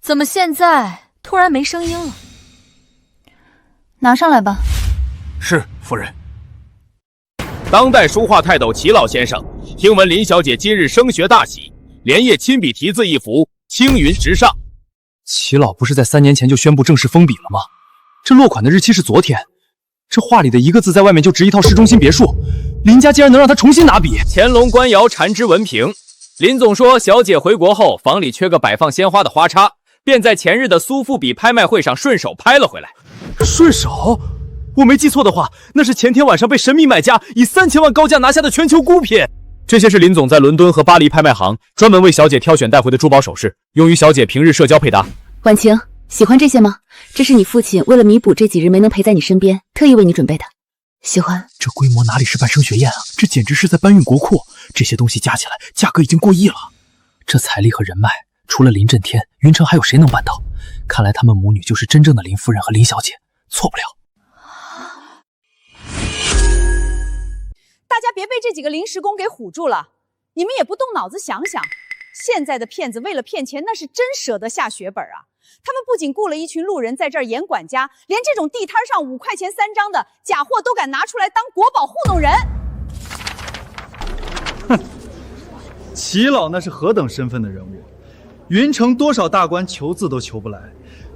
怎么现在突然没声音了？
拿上来吧。
是，夫人。
当代书画泰斗齐老先生，听闻林小姐今日升学大喜，连夜亲笔题字一幅，青云直上。
齐老不是在3年前就宣布正式封笔了吗？这落款的日期是昨天，这画里的一个字在外面就值一套市中心别墅，林家竟然能让他重新拿笔。
乾隆官窑缠枝纹瓶，林总说小姐回国后房里缺个摆放鲜花的花插，便在前日的苏富比拍卖会上顺手拍了回来。
顺手？我没记错的话，那是前天晚上被神秘买家以3000万高价拿下的全球孤品。这些是林总在伦敦和巴黎拍卖行专门为小姐挑选带回的珠宝首饰，用于小姐平日社交配搭。
婉晴，喜欢这些吗？这是你父亲为了弥补这几日没能陪在你身边，特意为你准备的。喜欢？
这规模哪里是办升学宴啊，这简直是在搬运国库。这些东西加起来价格已经过亿了。这财力和人脉，除了林震天，云城还有谁能办到？看来他们母女就是真正的林夫人和林小姐，错不了。
大家别被这几个临时工给唬住了，你们也不动脑子想想，现在的骗子为了骗钱，那是真舍得下血本啊！他们不仅雇了一群路人在这儿演管家，连这种地摊上5块钱3张的假货都敢拿出来当国宝糊弄人。
哼，齐老那是何等身份的人物，云城多少大官求字都求不来，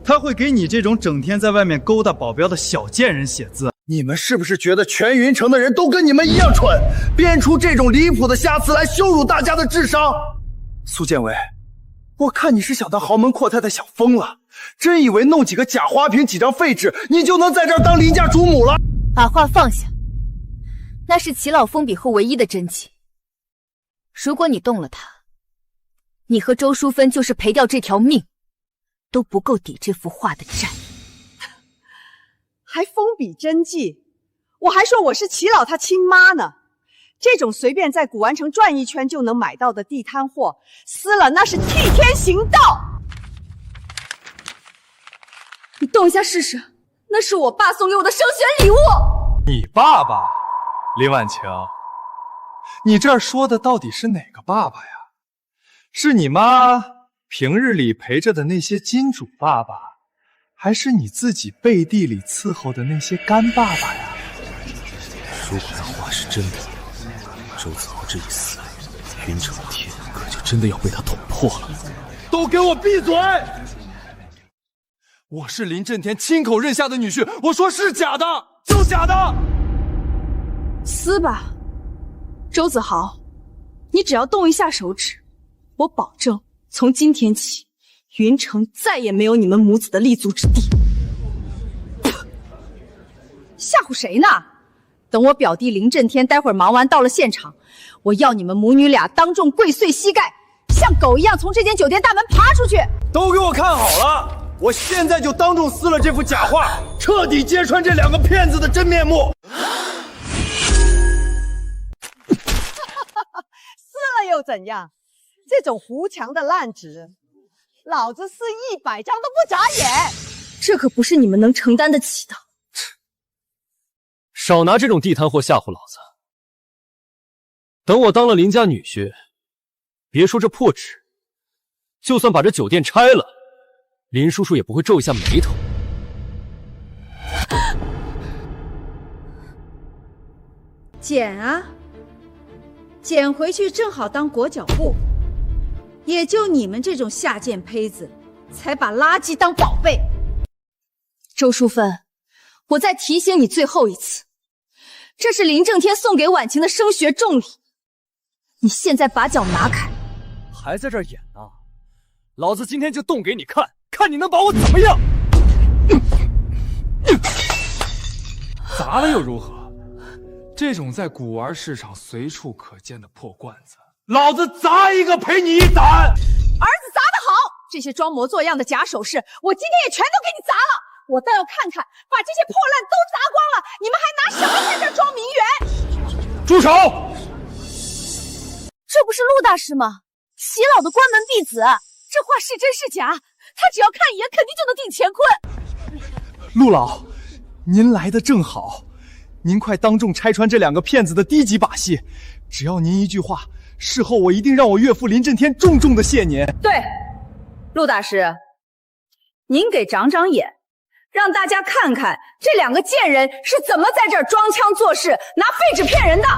他会给你这种整天在外面勾搭保镖的小贱人写字？
你们是不是觉得全云城的人都跟你们一样蠢，编出这种离谱的瑕疵来羞辱大家的智商？苏建伟，我看你是想当豪门阔太太想疯了，真以为弄几个假花瓶几张废纸，你就能在这儿当林家主母了？
把话放下，那是齐老封笔后唯一的真迹。如果你动了他，你和周淑芬就是赔掉这条命，都不够抵这幅画的债。
还封笔真迹，我还说我是齐老他亲妈呢。这种随便在古玩城转一圈就能买到的地摊货，撕了那是替天行道。你动一下试试，那是我爸送给我的升学礼物。
你爸爸？林婉晴，你这儿说的到底是哪个爸爸呀？是你妈平日里陪着的那些金主爸爸，还是你自己背地里伺候的那些干爸爸呀？
如果那话是真的，周子豪这一死，云城的天可就真的要被他捅破了。
都给我闭嘴！我是林震天亲口认下的女婿，我说是假的，就假的。
撕吧，周子豪，你只要动一下手指，我保证从今天起，云城再也没有你们母子的立足之地。吓唬谁呢？等我表弟林震天待会儿忙完到了现场，我要你们母女俩当众跪碎膝盖，像狗一样从这间酒店大门爬出去。
都给我看好了，我现在就当众撕了这幅假画，彻底揭穿这两个骗子的真面目。
又怎样？这种糊墙的烂纸，老子撕100张都不眨眼。
这可不是你们能承担得起的。
少拿这种地摊货吓唬老子！等我当了林家女婿，别说这破纸，就算把这酒店拆了，林叔叔也不会皱一下眉头。
捡啊，捡回去正好当裹脚布。也就你们这种下贱胚子，才把垃圾当宝贝。
周淑芬，我再提醒你最后一次，这是林正天送给婉晴的升学重礼，你现在把脚拿开。
还在这儿演呢？老子今天就动给你看，看你能把我怎么样！
砸了又如何？这种在古玩市场随处可见的破罐子，老子砸一个赔你一胆！
儿子砸得好，这些装模作样的假首饰，我今天也全都给你砸了。我倒要看看，把这些破烂都砸光了，你们还拿什么在这儿装名媛？
住手！
这不是陆大师吗？齐老的关门弟子，这话是真是假？他只要看一眼，肯定就能定乾坤。
陆老，您来的正好，您快当众拆穿这2个骗子的低级把戏，只要您一句话，事后我一定让我岳父林震天重重的谢您。
对，陆大师，您给长长眼，让大家看看这2个贱人是怎么在这儿装腔作势，拿废纸骗人的。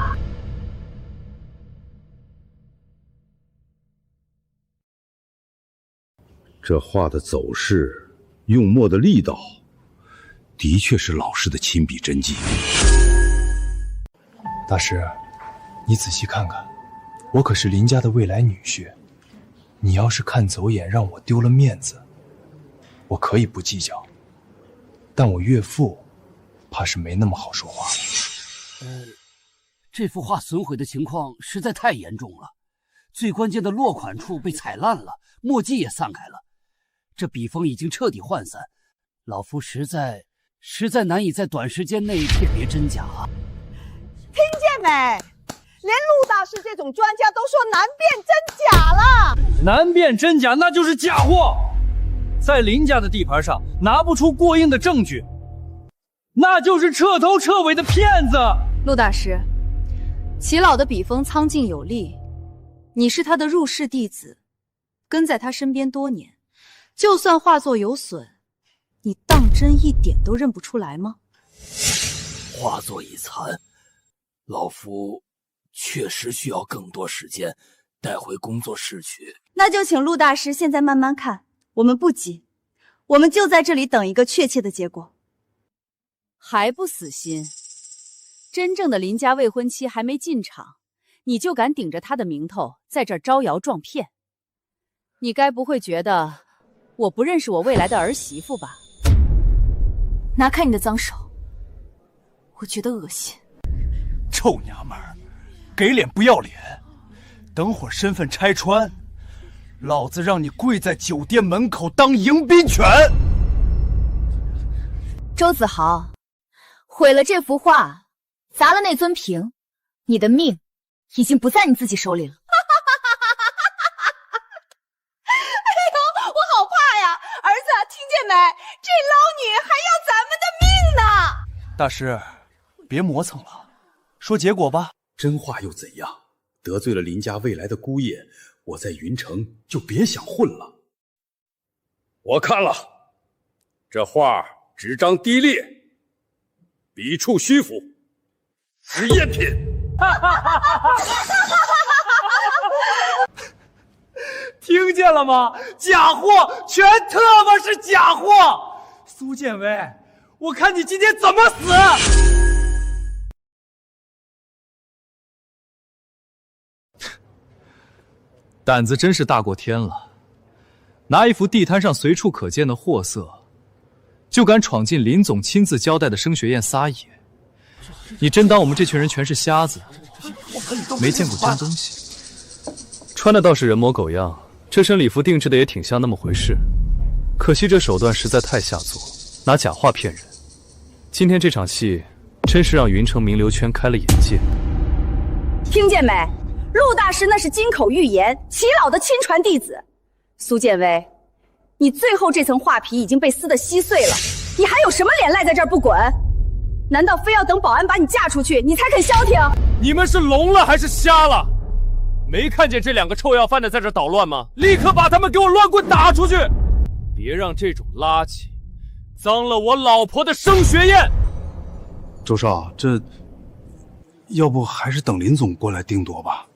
这画的走势，用墨的力道，的确是老师的亲笔真迹。
大师，你仔细看看，我可是林家的未来女婿，你要是看走眼，让我丢了面子，我可以不计较，但我岳父怕是没那么好说话。
这幅画损毁的情况实在太严重了，最关键的落款处被踩烂了，墨迹也散开了，这笔锋已经彻底涣散，老夫实在难以在短时间内辨别真假啊。
听见没？连陆大师这种专家都说难辨真假了。
难辨真假那就是假货，在林家的地盘上拿不出过硬的证据，那就是彻头彻尾的骗子。
陆大师，齐老的笔锋苍劲有力，你是他的入室弟子，跟在他身边多年，就算画作有损，你当真一点都认不出来吗？
画作已残，老夫确实需要更多时间带回工作室去。
那就请陆大师现在慢慢看，我们不急，我们就在这里等一个确切的结果。
还不死心？真正的林家未婚妻还没进场，你就敢顶着她的名头在这儿招摇撞骗？你该不会觉得我不认识我未来的儿媳妇吧？拿开你的脏手，我觉得恶心。
臭娘们儿，给脸不要脸！等会儿身份拆穿，老子让你跪在酒店门口当迎宾犬！
周子豪，毁了这幅画，砸了那尊瓶，你的命已经不在你自己手里了。
哎呦，我好怕呀！儿子，听见没？这捞女还要咱们的命呢！
大师，别磨蹭了，说结果吧。
真话又怎样？得罪了林家未来的姑爷，我在云城就别想混了。我看了，这画纸张低劣，笔触虚浮，是赝品。
听见了吗？假货，全特么是假货！苏建伟，我看你今天怎么死！
胆子真是大过天了，拿一幅地摊上随处可见的货色，就敢闯进林总亲自交代的升学宴撒野。你真当我们这群人全是瞎子，没见过真东西？
穿的倒是人模狗样，这身礼服定制的也挺像那么回事，可惜这手段实在太下作，拿假话骗人。今天这场戏真是让云城名流圈开了眼界。
听见没？
陆大师那是金口玉言，齐老的亲传弟子。苏建威，你最后这层画皮已经被撕得稀碎了，你还有什么脸赖在这儿不滚？难道非要等保安把你嫁出去，你才肯消停？
你们是聋了还是瞎了？没看见这2个臭要饭的在这捣乱吗？立刻把他们给我乱棍打出去！别让这种垃圾脏了我老婆的升学宴。
周少，这要不还是等林总过来定夺吧。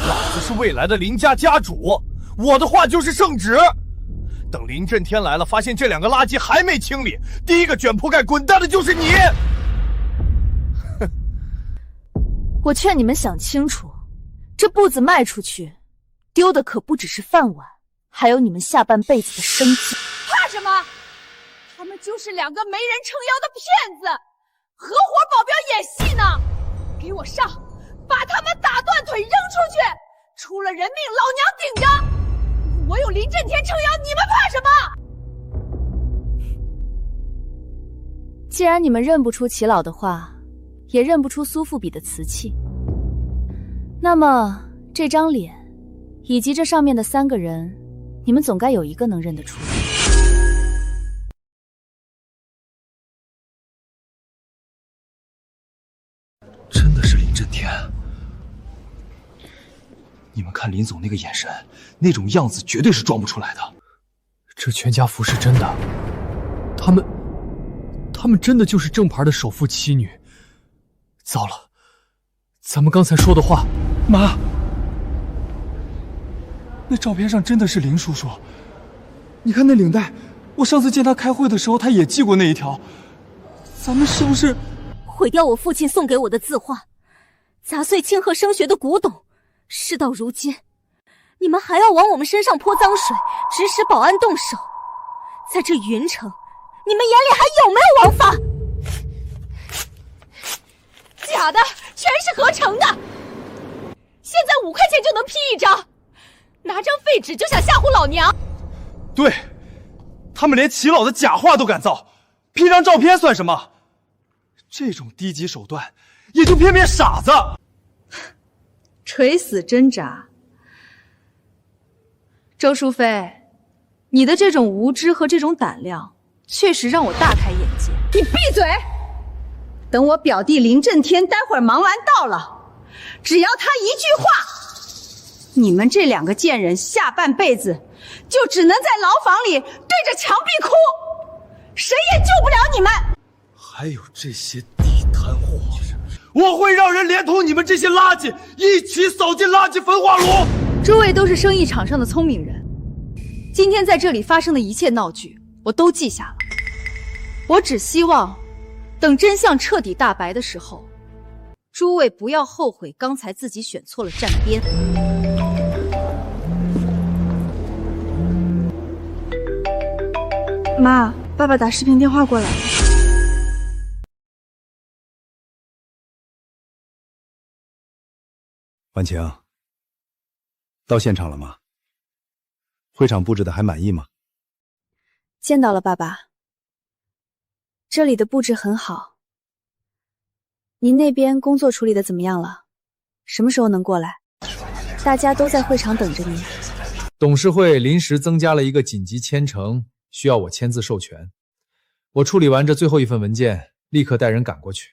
老子是未来的林家家主，我的话就是圣旨。等林震天来了，发现这2个垃圾还没清理，第一个卷铺盖滚蛋的就是你。
我劝你们想清楚，这步子迈出去，丢的可不只是饭碗，还有你们下半辈子的生计。
怕什么？他们就是2个没人撑腰的骗子，合伙保镖演戏呢！给我上，把他们打断腿扔出去！出了人命，老娘顶着！我有林震天撑腰，你们怕什么？
既然你们认不出齐老的话，也认不出苏富比的瓷器，那么这张脸，以及这上面的3个人，你们总该有一个能认得出。
真的是林震天。你们看林总那个眼神，那种样子绝对是装不出来的。
这全家福是真的，他们真的就是正牌的首富妻女。糟了，咱们刚才说的话，
妈，那照片上真的是林叔叔。你看那领带，我上次见他开会的时候，他也系过那一条。咱们是不是
毁掉我父亲送给我的字画，砸碎庆贺升学的古董？事到如今，你们还要往我们身上泼脏水，指使保安动手。在这云城，你们眼里还有没有王法？
假的，全是合成的。现在5块钱就能 P 一张，拿张废纸就想吓唬老娘？
对，他们连齐老的假话都敢造，P 张照片算什么？这种低级手段，也就偏偏傻子。
垂死挣扎。周淑妃，你的这种无知和这种胆量，确实让我大开眼界。你闭嘴！等我表弟林震天待会儿忙完到了，只要他一句话，你们这2个贱人下半辈子就只能在牢房里对着墙壁哭，谁也救不了你们。
还有这些地摊货，
我会让人连同你们这些垃圾一起扫进垃圾焚化炉。
诸位都是生意场上的聪明人，今天在这里发生的一切闹剧，我都记下了。我只希望，等真相彻底大白的时候，诸位不要后悔刚才自己选错了站边。妈，爸爸打视频电话过来了。
婉晴，到现场了吗？会场布置的还满意吗？
见到了，爸爸。这里的布置很好。您那边工作处理的怎么样了？什么时候能过来？大家都在会场等着您。
董事会临时增加了一个紧急签呈，需要我签字授权。我处理完这最后一份文件，立刻带人赶过去。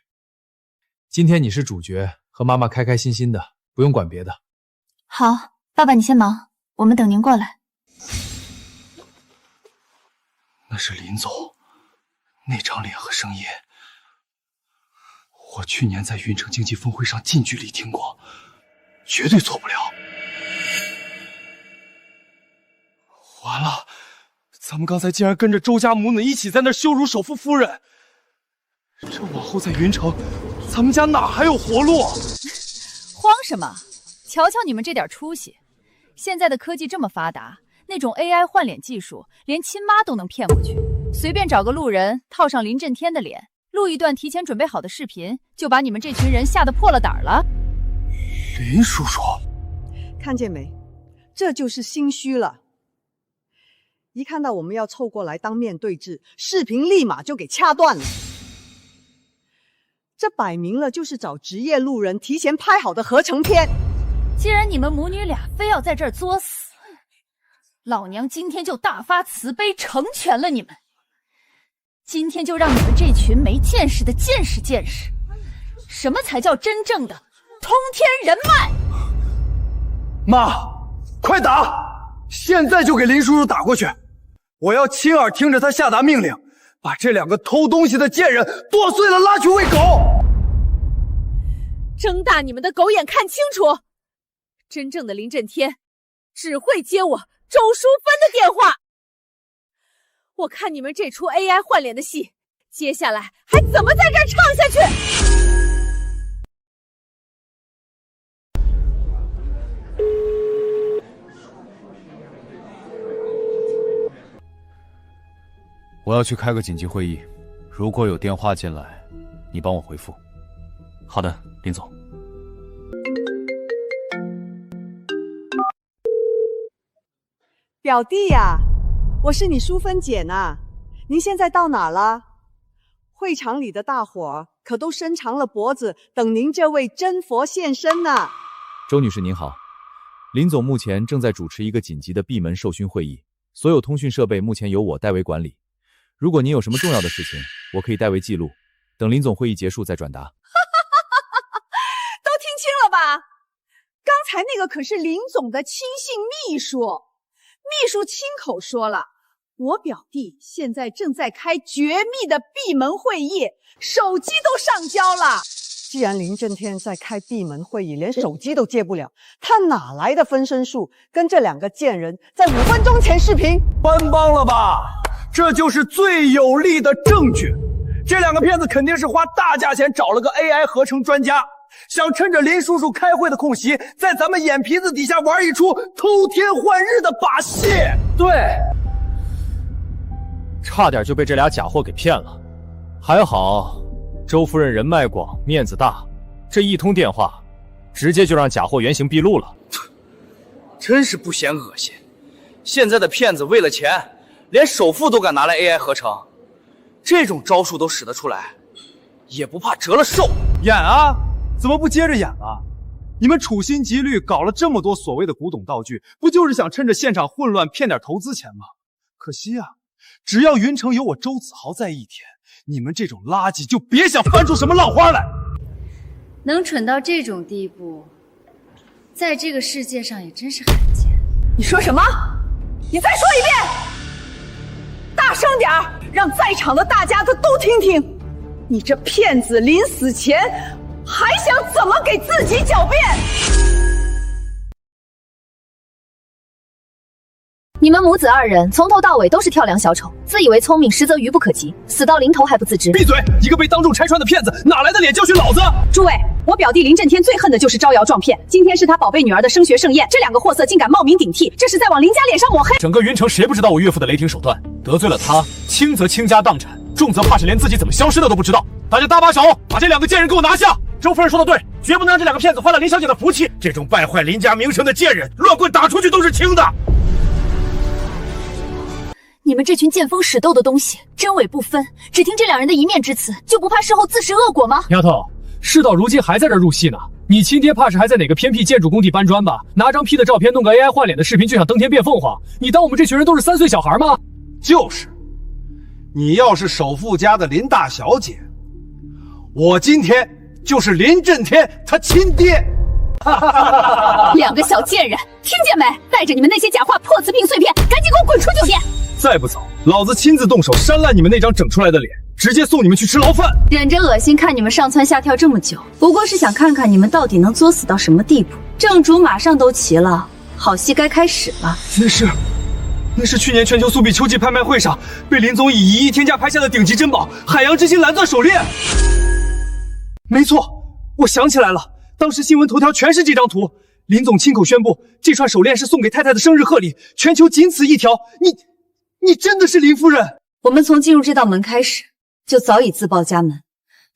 今天你是主角，和妈妈开开心心的，不用管别的。
好，爸爸你先忙，我们等您过来。
那是林总，那张脸和声音，我去年在云城经济峰会上近距离听过，绝对错不了。
完了，咱们刚才竟然跟着周家母女一起在那羞辱首富夫人，这往后在云城，咱们家哪还有活路？
慌什么？瞧瞧你们这点出息！现在的科技这么发达，那种 AI 换脸技术，连亲妈都能骗过去。随便找个路人，套上林震天的脸，录一段提前准备好的视频，就把你们这群人吓得破了胆了。
林叔叔，
看见没？这就是心虚了。一看到我们要凑过来当面对质，视频立马就给掐断了。这摆明了就是找职业路人提前拍好的合成片，
既然你们母女俩非要在这儿作死，老娘今天就大发慈悲，成全了你们。今天就让你们这群没见识的见识见识，什么才叫真正的通天人脉。
妈，快打！现在就给林叔叔打过去，我要亲耳听着他下达命令，把这两个偷东西的贱人剁碎了拉去喂狗。
睁大你们的狗眼看清楚，真正的林震天只会接我周淑芬的电话。我看你们这出 AI 换脸的戏，接下来还怎么在这儿唱下去？
我要去开个紧急会议，如果有电话进来，你帮我回复。
好的，林总。
表弟呀，我是你淑芬姐呢。您现在到哪了？会场里的大伙儿可都伸长了脖子等您这位真佛现身呢。
周女士您好，林总目前正在主持一个紧急的闭门授勋会议，所有通讯设备目前由我代为管理。如果您有什么重要的事情，我可以代为记录，等林总会议结束再转达。
都听清了吧？刚才那个可是林总的亲信秘书，秘书亲口说了，我表弟现在正在开绝密的闭门会议，手机都上交了。
既然林震天在开闭门会议，连手机都接不了，他哪来的分身术跟这两个贱人在5分钟前视频？
搬帮了吧？这就是最有力的证据。这两个骗子肯定是花大价钱找了个 AI 合成专家，想趁着林叔叔开会的空隙，在咱们眼皮子底下玩一出偷天换日的把戏。
对，差点就被这俩假货给骗了。还好周夫人人脉广，面子大，这一通电话直接就让假货原形毕露了。
真是不嫌恶心，现在的骗子为了钱连首付都敢拿来 AI 合成，这种招数都使得出来，也不怕折了寿。
演啊，怎么不接着演啊？你们处心积虑搞了这么多所谓的古董道具，不就是想趁着现场混乱骗点投资钱吗？可惜啊，只要云城有我周子豪在一天，你们这种垃圾就别想翻出什么浪花来。
能蠢到这种地步，在这个世界上也真是罕见。
你说什么？你再说一遍，大声点儿，让在场的大家都听听。你这骗子临死前还想怎么给自己狡辩？
你们母子二人从头到尾都是跳梁小丑，自以为聪明，实则愚不可及，死到临头还不自知。
闭嘴！一个被当众拆穿的骗子，哪来的脸教训老子？
诸位，我表弟林震天最恨的就是招摇撞骗。今天是他宝贝女儿的升学盛宴，这两个货色竟敢冒名顶替，这是在往林家脸上抹黑。
整个云城谁不知道我岳父的雷霆手段？得罪了他，轻则倾家荡产，重则怕是连自己怎么消失的都不知道。大家搭把手，把这两个贱人给我拿下！周夫人说的对，绝不能让这两个骗子坏了林小姐的福气。这种败坏林家名声的贱人，乱棍打出去都是轻的。
你们这群见风使舵的东西，真伪不分，只听这两人的一面之词，就不怕事后自食恶果吗？
丫头，事到如今还在这入戏呢。你亲爹怕是还在哪个偏僻建筑工地搬砖吧？拿张 P 的照片，弄个 AI 换脸的视频，就想登天变凤凰？你当我们这群人都是3岁小孩吗？
就是，你要是首富家的林大小姐，我今天就是林震天他亲爹。
两个小贱人，听见没？带着你们那些假话、破瓷瓶碎片，赶紧给我滚出酒店！
再不走，老子亲自动手扇烂你们那张整出来的脸，直接送你们去吃牢饭！
忍着恶心看你们上蹿下跳这么久，不过是想看看你们到底能作死到什么地步。正主马上都齐了，好戏该开始了。
那是去年全球苏比秋季拍卖会上被林总以1亿天价拍下的顶级珍宝海洋之心蓝钻手链。没错，我想起来了，当时新闻头条全是这张图。林总亲口宣布，这串手链是送给太太的生日贺礼，全球仅此一条。你真的是林夫人？
我们从进入这道门开始，就早已自报家门，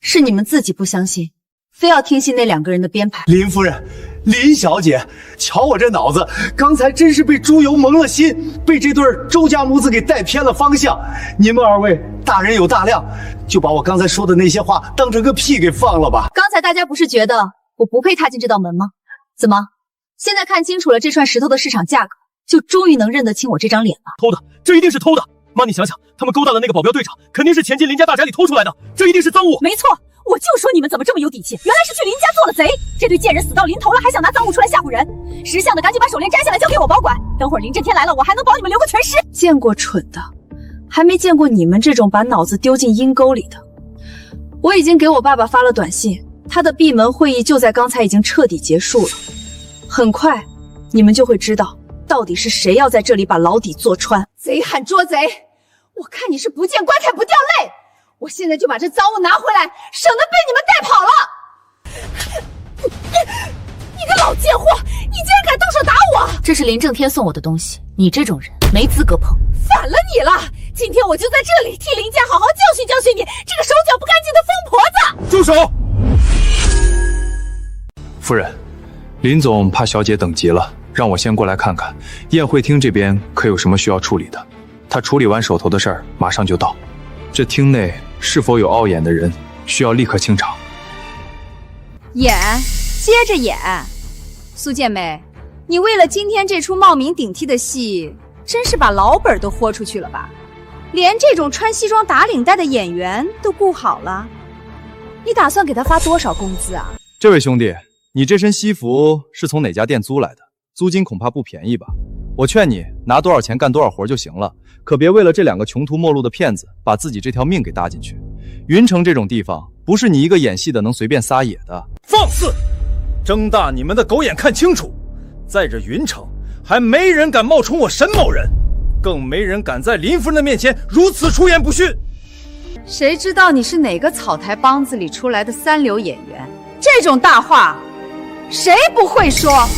是你们自己不相信，非要听信那两个人的编排。
林夫人，林小姐，瞧我这脑子，刚才真是被猪油蒙了心，被这对周家母子给带偏了方向。你们二位大人有大量，就把我刚才说的那些话当成个屁给放了吧。
刚才大家不是觉得我不配踏进这道门吗？怎么，
现在看清楚了这串石头的市场价格，就终于能认得清我这张脸了。
偷的，这一定是偷的。妈，你想想，他们勾搭的那个保镖队长，肯定是潜进林家大宅里偷出来的，这一定是赃物。
没错，我就说你们怎么这么有底气，原来是去林家做了贼。这对贱人死到临头了，还想拿赃物出来吓唬人。识相的赶紧把手链摘下来交给我保管，等会儿林震天来了，我还能保你们留个全尸。
见过蠢的，还没见过你们这种把脑子丢进阴沟里的。我已经给我爸爸发了短信，他的闭门会议就在刚才已经彻底结束了。很快，你们就会知道到底是谁要在这里把牢底坐穿。
贼喊捉贼，我看你是不见棺材不掉泪。我现在就把这赃物拿回来，省得被你们带跑了。
你个老贱货，你竟然敢动手打我！这是林正天送我的东西，你这种人没资格碰。
反了你了！今天我就在这里替林家好好教训教训你这个手脚不干净的疯婆子！
住手！夫人，林总怕小姐等急了，让我先过来看看宴会厅这边可有什么需要处理的。他处理完手头的事儿，马上就到。这厅内是否有凹眼的人，需要立刻清场。
演，接着演。苏建美，你为了今天这出冒名顶替的戏，真是把老本都豁出去了吧？连这种穿西装打领带的演员都顾好了，你打算给他发多少工资啊？
这位兄弟，你这身西服是从哪家店租来的？租金恐怕不便宜吧？我劝你拿多少钱干多少活就行了，可别为了这两个穷途末路的骗子，把自己这条命给搭进去。云城这种地方，不是你一个演戏的能随便撒野的。
放肆！睁大你们的狗眼看清楚，在这云城，还没人敢冒充我沈某人，更没人敢在林夫人的面前如此出言不逊。
谁知道你是哪个草台帮子里出来的三流演员？这种大话，谁不会说？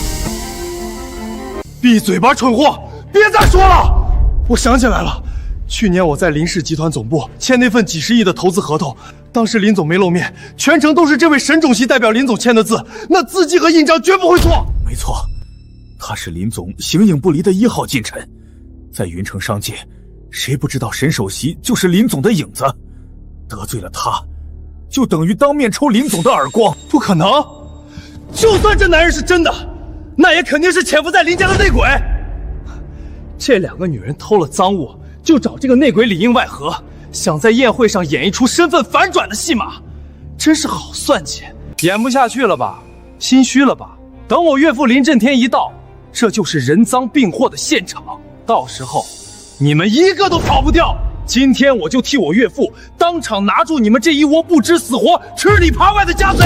闭嘴吧，蠢货！别再说了！我想起来了，去年我在林氏集团总部签那份几十亿的投资合同，当时林总没露面，全程都是这位沈总席代表林总签的字，那字迹和印章绝不会错。
没错，他是林总形影不离的1号近臣，在云城商界，谁不知道沈首席就是林总的影子？得罪了他，就等于当面抽林总的耳光。
不可能！就算这男人是真的，那也肯定是潜伏在林家的内鬼。这两个女人偷了赃物，就找这个内鬼里应外合，想在宴会上演一出身份反转的戏码，真是好算计。
演不下去了吧？心虚了吧？等我岳父林震天一到，这就是人赃并获的现场，到时候你们一个都跑不掉。今天我就替我岳父当场拿住你们这一窝不知死活、吃里扒外的家贼！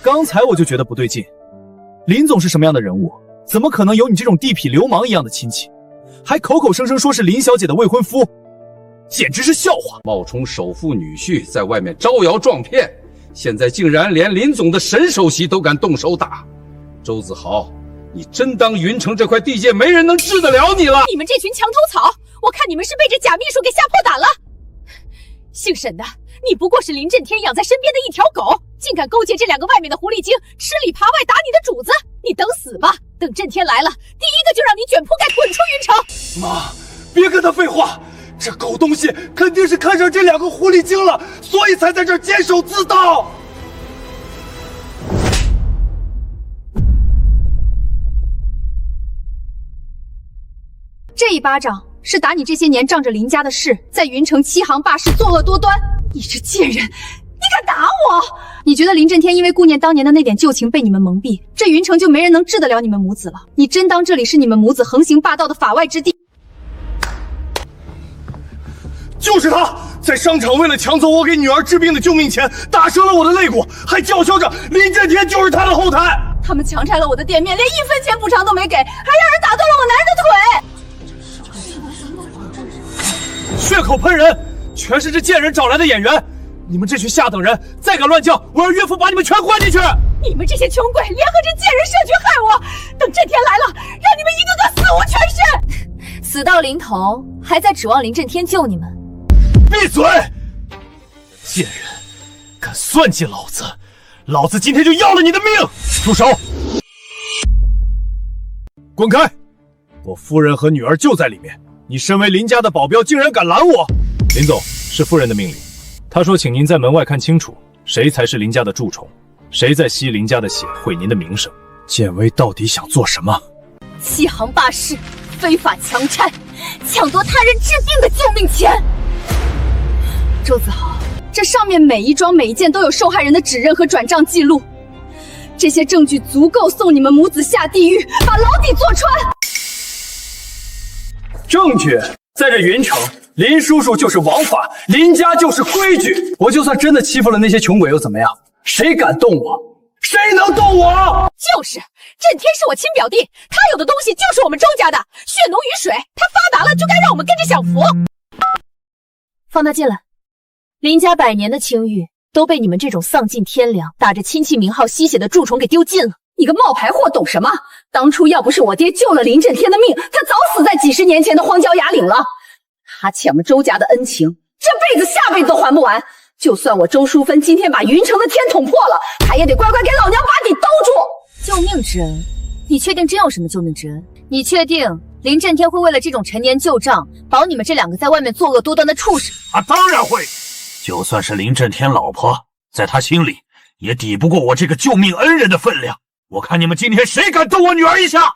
刚才我就觉得不对劲，林总是什么样的人物？怎么可能有你这种地痞流氓一样的亲戚？还口口声声说是林小姐的未婚夫，简直是笑话！
冒充首富女婿在外面招摇撞骗，现在竟然连林总的沈首席都敢动手打。周子豪，你真当云城这块地界没人能治得了你了？
你们这群墙头草，我看你们是被这假秘书给吓破胆了。姓沈的，你不过是林震天养在身边的一条狗，竟敢勾结这两个外面的狐狸精，吃里扒外打你的主子！你等死吧！等震天来了，第一个就让你卷铺盖滚出云城！
妈，别跟他废话，这狗东西肯定是看上这两个狐狸精了，所以才在这儿监守自盗。
这一巴掌是打你这些年仗着林家的势，在云城欺行霸市、作恶多端。你这贱人，你敢打我！你觉得林震天因为顾念当年的那点旧情被你们蒙蔽，这云城就没人能治得了你们母子了？你真当这里是你们母子横行霸道的法外之地？
就是他，在商场为了抢走我给女儿治病的救命钱，打折了我的肋骨，还叫嚣着林震天就是他的后台。
他们强拆了我的店面，连1分钱补偿都没给，还让人打断了我男人的腿。
血口喷人，全是这贱人找来的演员！你们这群下等人，再敢乱叫，我让岳父把你们全关进去！
你们这些穷鬼，联合这贱人设局害我！等震天来了，让你们一个个死无全尸！
死到临头，还在指望林震天救你们？
闭嘴！贱人，敢算计老子，老子今天就要了你的命！住手！滚开！我夫人和女儿就在里面，你身为林家的保镖，竟然敢拦我！林总，是夫人的命令，她说请您在门外看清楚，谁才是林家的蛀虫，谁在吸林家的血，毁您的名声。建威到底想做什么？
欺行霸市，非法强拆，抢夺他人治病的救命钱。
周子豪，这上面每一桩每一件都有受害人的指认和转账记录，这些证据足够送你们母子下地狱，把牢底坐穿。
证据在这云城，林叔叔就是王法，林家就是规矩。我就算真的欺负了那些穷鬼又怎么样？谁敢动我？谁能动我？
就是震天是我亲表弟，他有的东西就是我们周家的，血浓于水，他发达了就该让我们跟着享福。
放他进来。林家100年的清誉都被你们这种丧尽天良、打着亲戚名号吸血的蛀虫给丢尽了。
你个冒牌货懂什么？当初要不是我爹救了林震天的命，他早死在几十年前的荒郊野岭了。他欠我们周家的恩情，这辈子下辈子都还不完。就算我周淑芬今天把云城的天捅破了，他也得乖乖给老娘把底兜住。
救命之恩？你确定真有什么救命之恩？你确定林震天会为了这种陈年旧账，保你们这2个在外面作恶多端的畜生？
当然会。就算是林震天老婆，在他心里也抵不过我这个救命恩人的分量。我看你们今天谁敢动我女儿一下！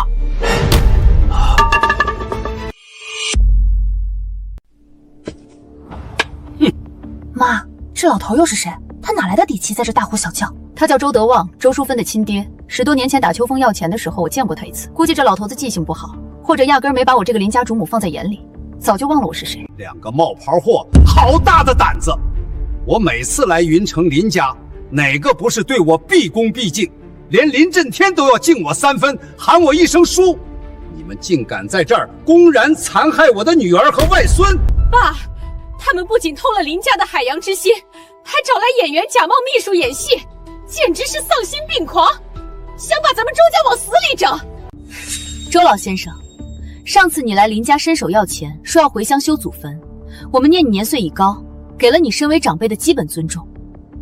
妈，这老头又是谁？他哪来的底气在这大呼小叫？他叫周德旺，周淑芬的亲爹。10多年前打秋风要钱的时候，我见过他一次。估计这老头子记性不好，或者压根没把我这个林家主母放在眼里，早就忘了我是谁。
2个冒牌货，好大的胆子！我每次来云城林家，哪个不是对我毕恭毕敬？连林震天都要敬我3分，喊我一声叔。你们竟敢在这儿公然残害我的女儿和外孙！
爸，他们不仅偷了林家的海洋之心，还找来演员假冒秘书演戏，简直是丧心病狂，想把咱们周家往死里整。
周老先生，上次你来林家伸手要钱，说要回乡修祖坟，我们念你年岁已高，给了你身为长辈的基本尊重，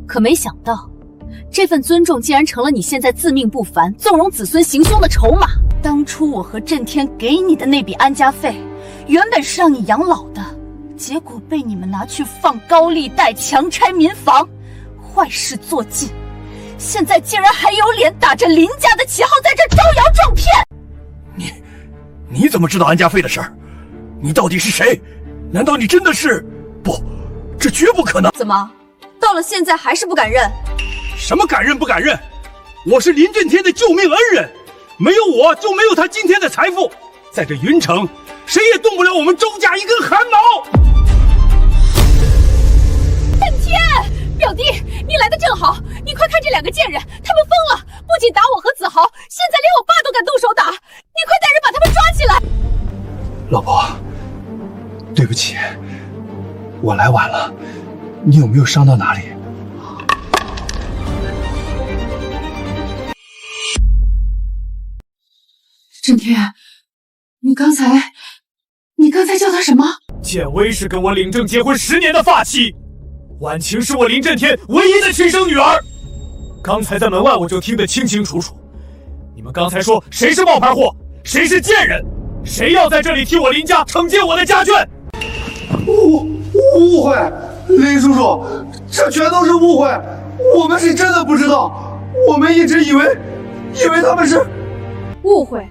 可没想到这份尊重竟然成了你现在自命不凡、纵容子孙行凶的筹码。当初我和震天给你的那笔安家费，原本是让你养老的，结果被你们拿去放高利贷、强拆民房，坏事做尽。现在竟然还有脸打着林家的旗号在这招摇撞骗！
你怎么知道安家费的事儿？你到底是谁？难道你真的是……不，这绝不可能！
怎么，到了现在还是不敢认？
什么敢认不敢认？我是林震天的救命恩人，没有我就没有他今天的财富。在这云城，谁也动不了我们周家一根汗毛。
震天，表弟，你来的正好，你快看这2个贱人，他们疯了，不仅打我和子豪，现在连我爸都敢动手打，你快带人把他们抓起来。
老婆，对不起，我来晚了，你有没有伤到哪里？
震天，你刚才叫他什么？
建威是跟我领证结婚10年的发妻，婉晴是我林震天唯一的亲生女儿。刚才在门外我就听得清清楚楚，你们刚才说谁是冒牌货，谁是贱人，谁要在这里替我林家惩戒我的家眷？
误会，林叔叔，这全都是误会，我们是真的不知道，我们一直以为他们是
误会。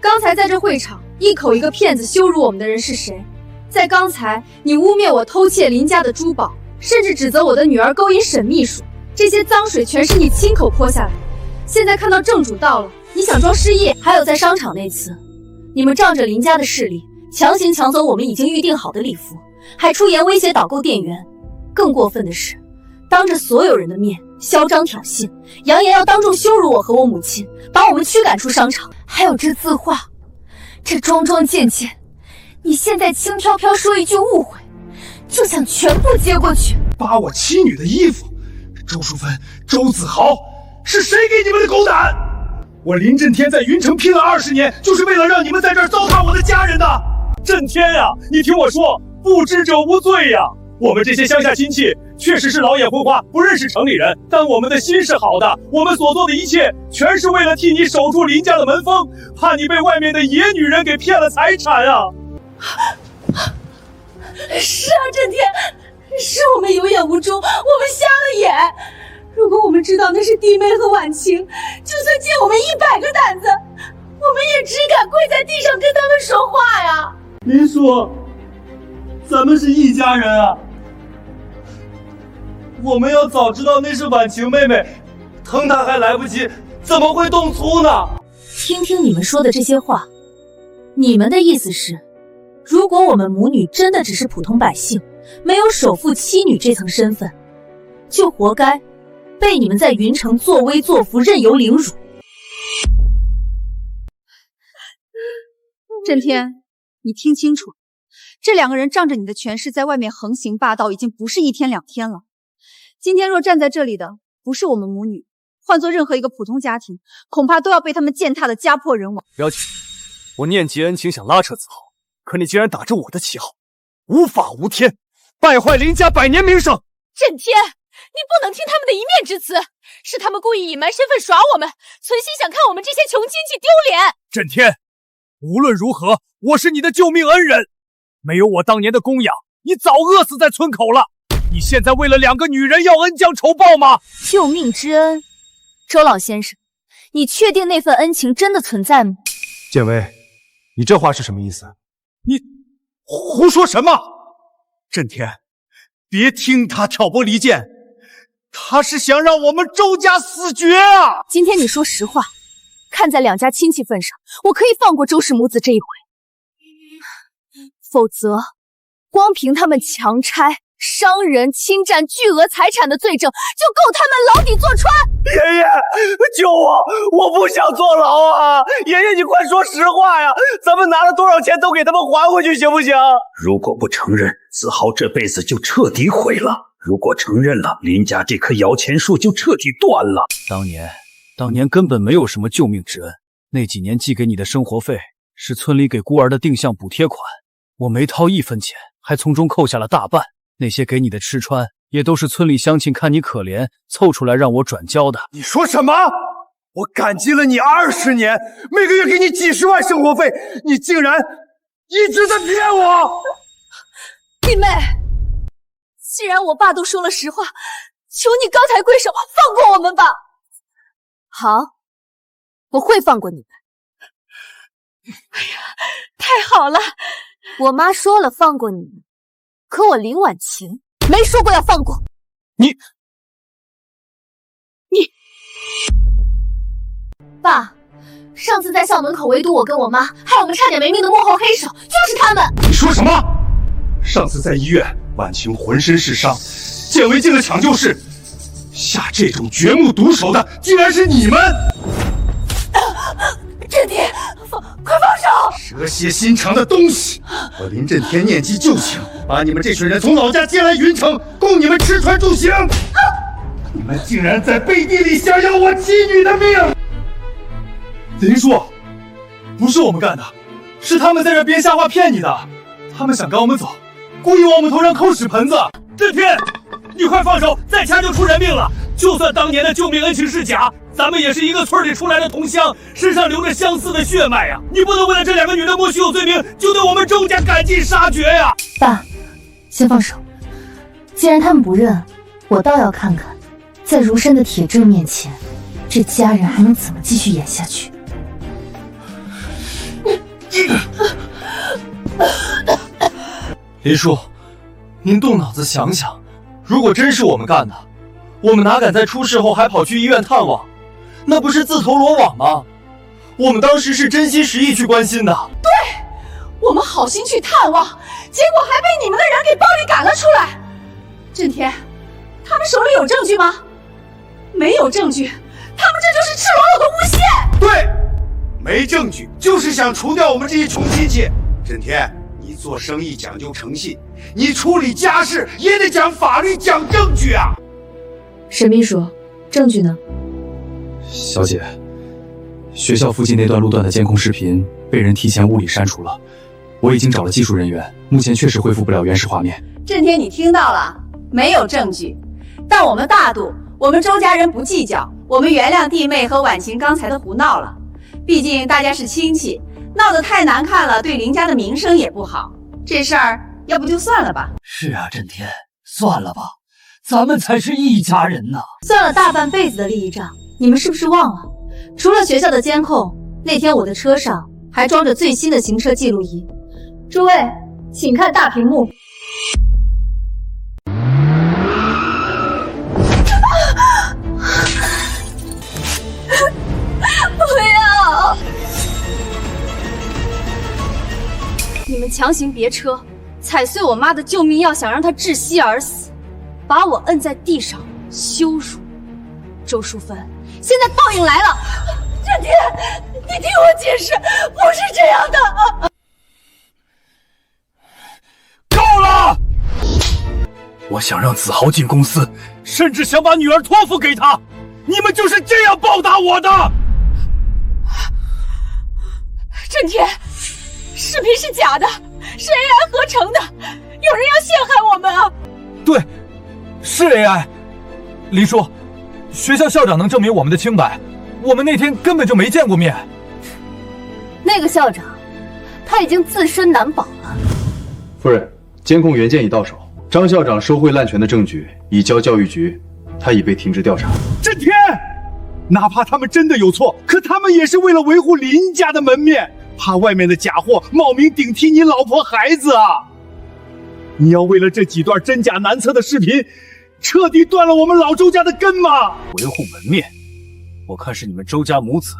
刚才在这会场一口一个骗子羞辱我们的人是谁？在刚才你污蔑我偷窃林家的珠宝，甚至指责我的女儿勾引沈秘书，这些脏水全是你亲口泼下来。现在看到正主到了，你想装失忆？
还有在商场那次，你们仗着林家的势力，强行抢走我们已经预定好的礼服，还出言威胁导购店员。更过分的是，当着所有人的面嚣张挑衅，扬言要当众羞辱我和我母亲，把我们驱赶出商场。还有这字画，这桩桩件件，你现在轻飘飘说一句误会，就想全部接过去？
扒我妻女的衣服，周淑芬、周子豪，是谁给你们的狗胆？我林震天在云城拼了20年，就是为了让你们在这儿糟蹋我的家人的。
震天呀，你听我说，不知者无罪呀！我们这些乡下亲戚
确实是老眼昏花，不认识城里人，但我们的心是好的，我们所做的一切全是为了替你守住林家的门风，怕你被外面的野女人给骗了财产啊！
是啊，震天，是我们有眼无珠，我们瞎了眼。如果我们知道那是弟妹和婉晴，就算借我们100个胆子，我们也只敢跪在地上跟他们说话呀。
林叔，咱们是一家人啊！我们要早知道那是婉晴妹妹，疼她还来不及，怎么会动粗呢？
听听你们说的这些话，你们的意思是，如果我们母女真的只是普通百姓，没有首富妻女这层身份，就活该被你们在云城作威作福，任由凌辱。
震天，你听清楚，这2个人仗着你的权势在外面横行霸道，已经不是1天2天了。今天若站在这里的不是我们母女，换做任何一个普通家庭，恐怕都要被他们践踏的家破人亡。
表姐，我念及恩情，想拉扯子豪，可你竟然打着我的旗号，无法无天，败坏林家100年名声。
震天，你不能听他们的一面之词，是他们故意隐瞒身份耍我们，存心想看我们这些穷亲戚丢脸。
震天，无论如何，我是你的救命恩人，没有我当年的供养，你早饿死在村口了。你现在为了2个女人要恩将仇报吗？
救命之恩，周老先生，你确定那份恩情真的存在吗？
建威，你这话是什么意思？
你胡说什么？震天，别听他挑拨离间，他是想让我们周家死绝啊！
今天你说实话，看在2家亲戚份上，我可以放过周氏母子这一回，否则光凭他们强拆、伤人、侵占巨额财产的罪证，就够他们牢底坐穿。
爷爷，救我！我不想坐牢啊！爷爷，你快说实话呀！咱们拿了多少钱都给他们还回去，行不行？
如果不承认，子豪这辈子就彻底毁了；如果承认了，林家这棵摇钱树就彻底断了。
当年根本没有什么救命之恩，那几年寄给你的生活费是村里给孤儿的定向补贴款，我没掏1分钱，还从中扣下了大半。那些给你的吃穿，也都是村里乡亲看你可怜，凑出来让我转交的。
你说什么？我感激了你20年，每个月给你几10万生活费，你竟然一直在骗我！
弟妹，既然我爸都说了实话，求你高抬贵手，放过我们吧。好，我会放过你们。哎呀，太好了！我妈说了放过你们，可我林婉晴没说过要放过
你。
爸，上次在校门口围堵我跟我妈，害我们差点没命的幕后黑手就是他们。
你说什么？上次在医院，婉晴浑身是伤，建威进了抢救室，下这种掘墓毒手的竟然是你们！
震天，快放手！
蛇蝎心肠的东西！我林震天念及旧情，把你们这群人从老家接来云城，供你们吃穿住行。你们竟然在背地里想要我妻女的命！
林叔，不是我们干的，是他们在这编瞎话骗你的。他们想赶我们走，故意往我们头上扣屎盆子。
震天，你快放手，再掐就出人命了。就算当年的救命恩情是假，咱们也是一个村里出来的同乡，身上流着相似的血脉呀！你不能为了这2个女人莫须有罪名，就对我们周家赶尽杀绝呀！
爸，先放手。既然他们不认，我倒要看看，在如山的铁证面前，这家人还能怎么继续演下去。
林叔，您动脑子想想，如果真是我们干的，我们哪敢在出事后还跑去医院探望？那不是自投罗网吗？我们当时是真心实意去关心的。
对，我们好心去探望，结果还被你们的人给暴力赶了出来。震天，他们手里有证据吗？没有证据，他们这就是赤裸裸的诬陷。
对，没证据，就是想除掉我们这些穷亲戚。震天，你做生意讲究诚信，你处理家事也得讲法律、讲证据啊！
沈秘书，证据呢？
小姐，学校附近那段路段的监控视频被人提前物理删除了，我已经找了技术人员，目前确实恢复不了原始画面。
震天，你听到了？
没有证据，但我们大度，我们周家人不计较，我们原谅弟妹和婉晴刚才的胡闹了。毕竟大家是亲戚，闹得太难看了，对林家的名声也不好。这事儿要不就算了吧。
是啊，震天，算了吧，咱们才是一家人呢。
算了大半辈子的利益账，你们是不是忘了？除了学校的监控，那天我的车上还装着最新的行车记录仪。诸位，请看大屏幕。不要！你们强行别车，踩碎我妈的救命药，想让她窒息而死，把我摁在地上羞辱。周淑芬，现在报应来了！震天，你听我解释，不是这样的。
够了！我想让子豪进公司，甚至想把女儿托付给他，你们就是这样报答我的！
震天，视频是假的，是 AI 合成的，有人要陷害我们啊！
对，是 AI。林叔，学校校长能证明我们的清白，我们那天根本就没见过面。
那个校长，他已经自身难保了。
夫人，监控原件已到手，张校长收贿滥权的证据已交教育局，他已被停职调查。
震天，哪怕他们真的有错，可他们也是为了维护林家的门面，怕外面的假货冒名顶替你老婆孩子啊！你要为了这几段真假难测的视频，彻底断了我们老周家的根吗？
维护门面，我看是你们周家母子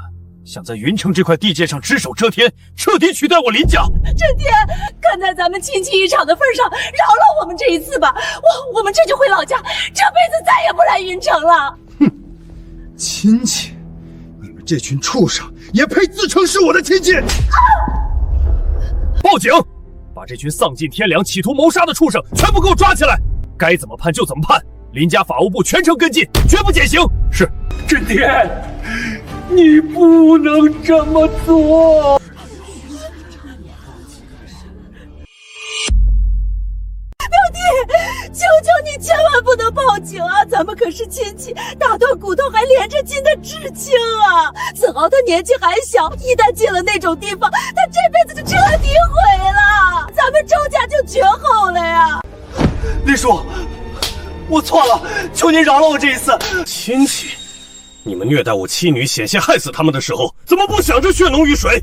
想在云城这块地界上只手遮天，彻底取代我林家。
震天，看在咱们亲戚一场的份上，饶了我们这一次吧。我们这就回老家，这辈子再也不来云城了。
亲戚，你们这群畜生也配自称是我的亲戚？
报警！把这群丧尽天良、企图谋杀的畜生全部给我抓起来！该怎么判就怎么判，林家法务部全程跟进，绝不减刑。是。
震天，你不能这么做！
表弟，求求你千万不能报警啊！咱们可是亲戚，打断骨头还连着筋的至亲啊！子豪他年纪还小，一旦进了那种地方，他这辈子就彻底毁了，咱们周家就绝后了呀！
林叔，我错了，求您饶了我这一次。亲戚，你们虐待我妻女，险些害死他们的时候，怎么不想着血浓于水？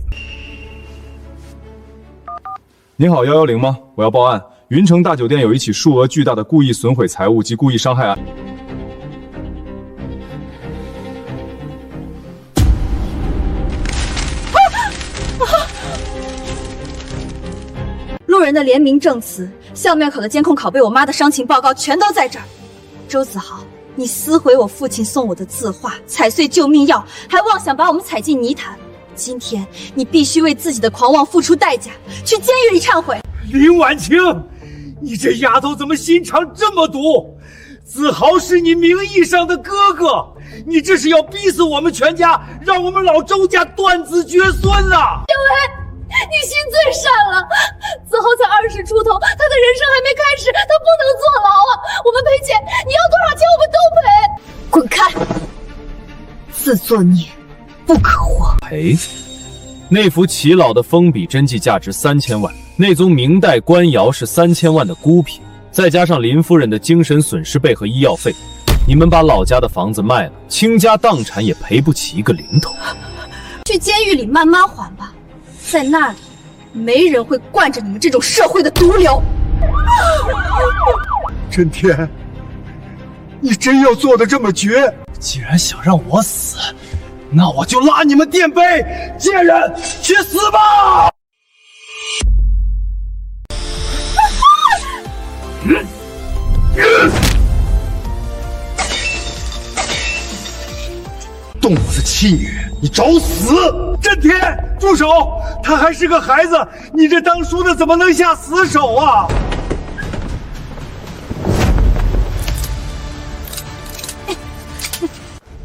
您好，110吗？我要报案。云城大酒店有一起数额巨大的故意损毁财物及故意伤害案。
路人的联名证词、校面口的监控拷贝、我妈的伤情报告全都在这儿。周子豪，你撕毁我父亲送我的字画，踩碎救命药，还妄想把我们踩进泥潭。今天你必须为自己的狂妄付出代价，去监狱里忏悔。
林婉晴，你这丫头怎么心肠这么毒？子豪是你名义上的哥哥，你这是要逼死我们全家，让我们老周家断子绝孙啊！
小薇，你心最善了。子豪才20出头，他的人生还没开始，他不能坐牢啊！我们赔钱，你要多少钱我们都赔。滚开！自作孽不可活。
赔？那幅齐老的封笔真迹价值3000万，那宗明代官窑是3000万的孤品，再加上林夫人的精神损失费和医药费，你们把老家的房子卖了，倾家荡产也赔不起一个零头。
去监狱里慢慢还吧，在那里没人会惯着你们这种社会的毒瘤。
震天，你真要做的这么绝？既然想让我死，那我就拉你们垫背！贱人，去死吧！动我的妻女，你找死！震天，住手！他还是个孩子，你这当叔的怎么能下死手啊？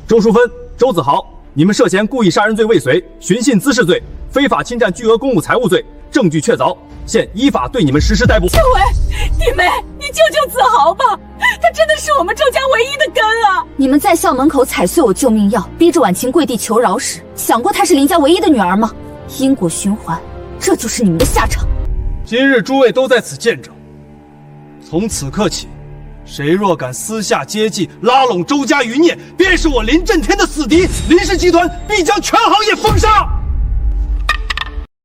周淑芬、周子豪，你们涉嫌故意杀人罪未遂、寻衅滋事罪、非法侵占巨额公务财物罪，证据确凿，现依法对你们实施逮捕。
小伟，弟妹，你
救救子豪吧！他真的是我们周家唯一的根啊！
你们在校门口踩碎我救命药，逼着婉晴跪地求饶时，想过她是林家唯一的女儿吗？因果循环，这就是你们的下场。
今日诸位都在此见证，从此刻起，谁若敢私下接济、拉拢周家余孽，便是我林震天的死敌，林氏集团必将全行业封杀。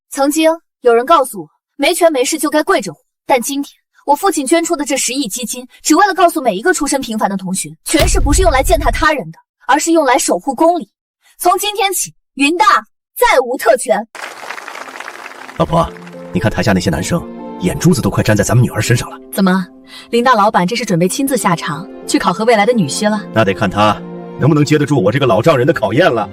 曾经有人告诉我，没权没势就该跪着活，但今天我父亲捐出的这10亿基金，只为了告诉每一个出身平凡的同学，权势不是用来践踏他人的，而是用来守护公理。从今天起，云大再无特权。
老婆，你看台下那些男生，眼珠子都快粘在咱们女儿身上了。
怎么，林大老板这是准备亲自下场去考核未来的女婿了？
那得看他能不能接得住我这个老丈人的考验了。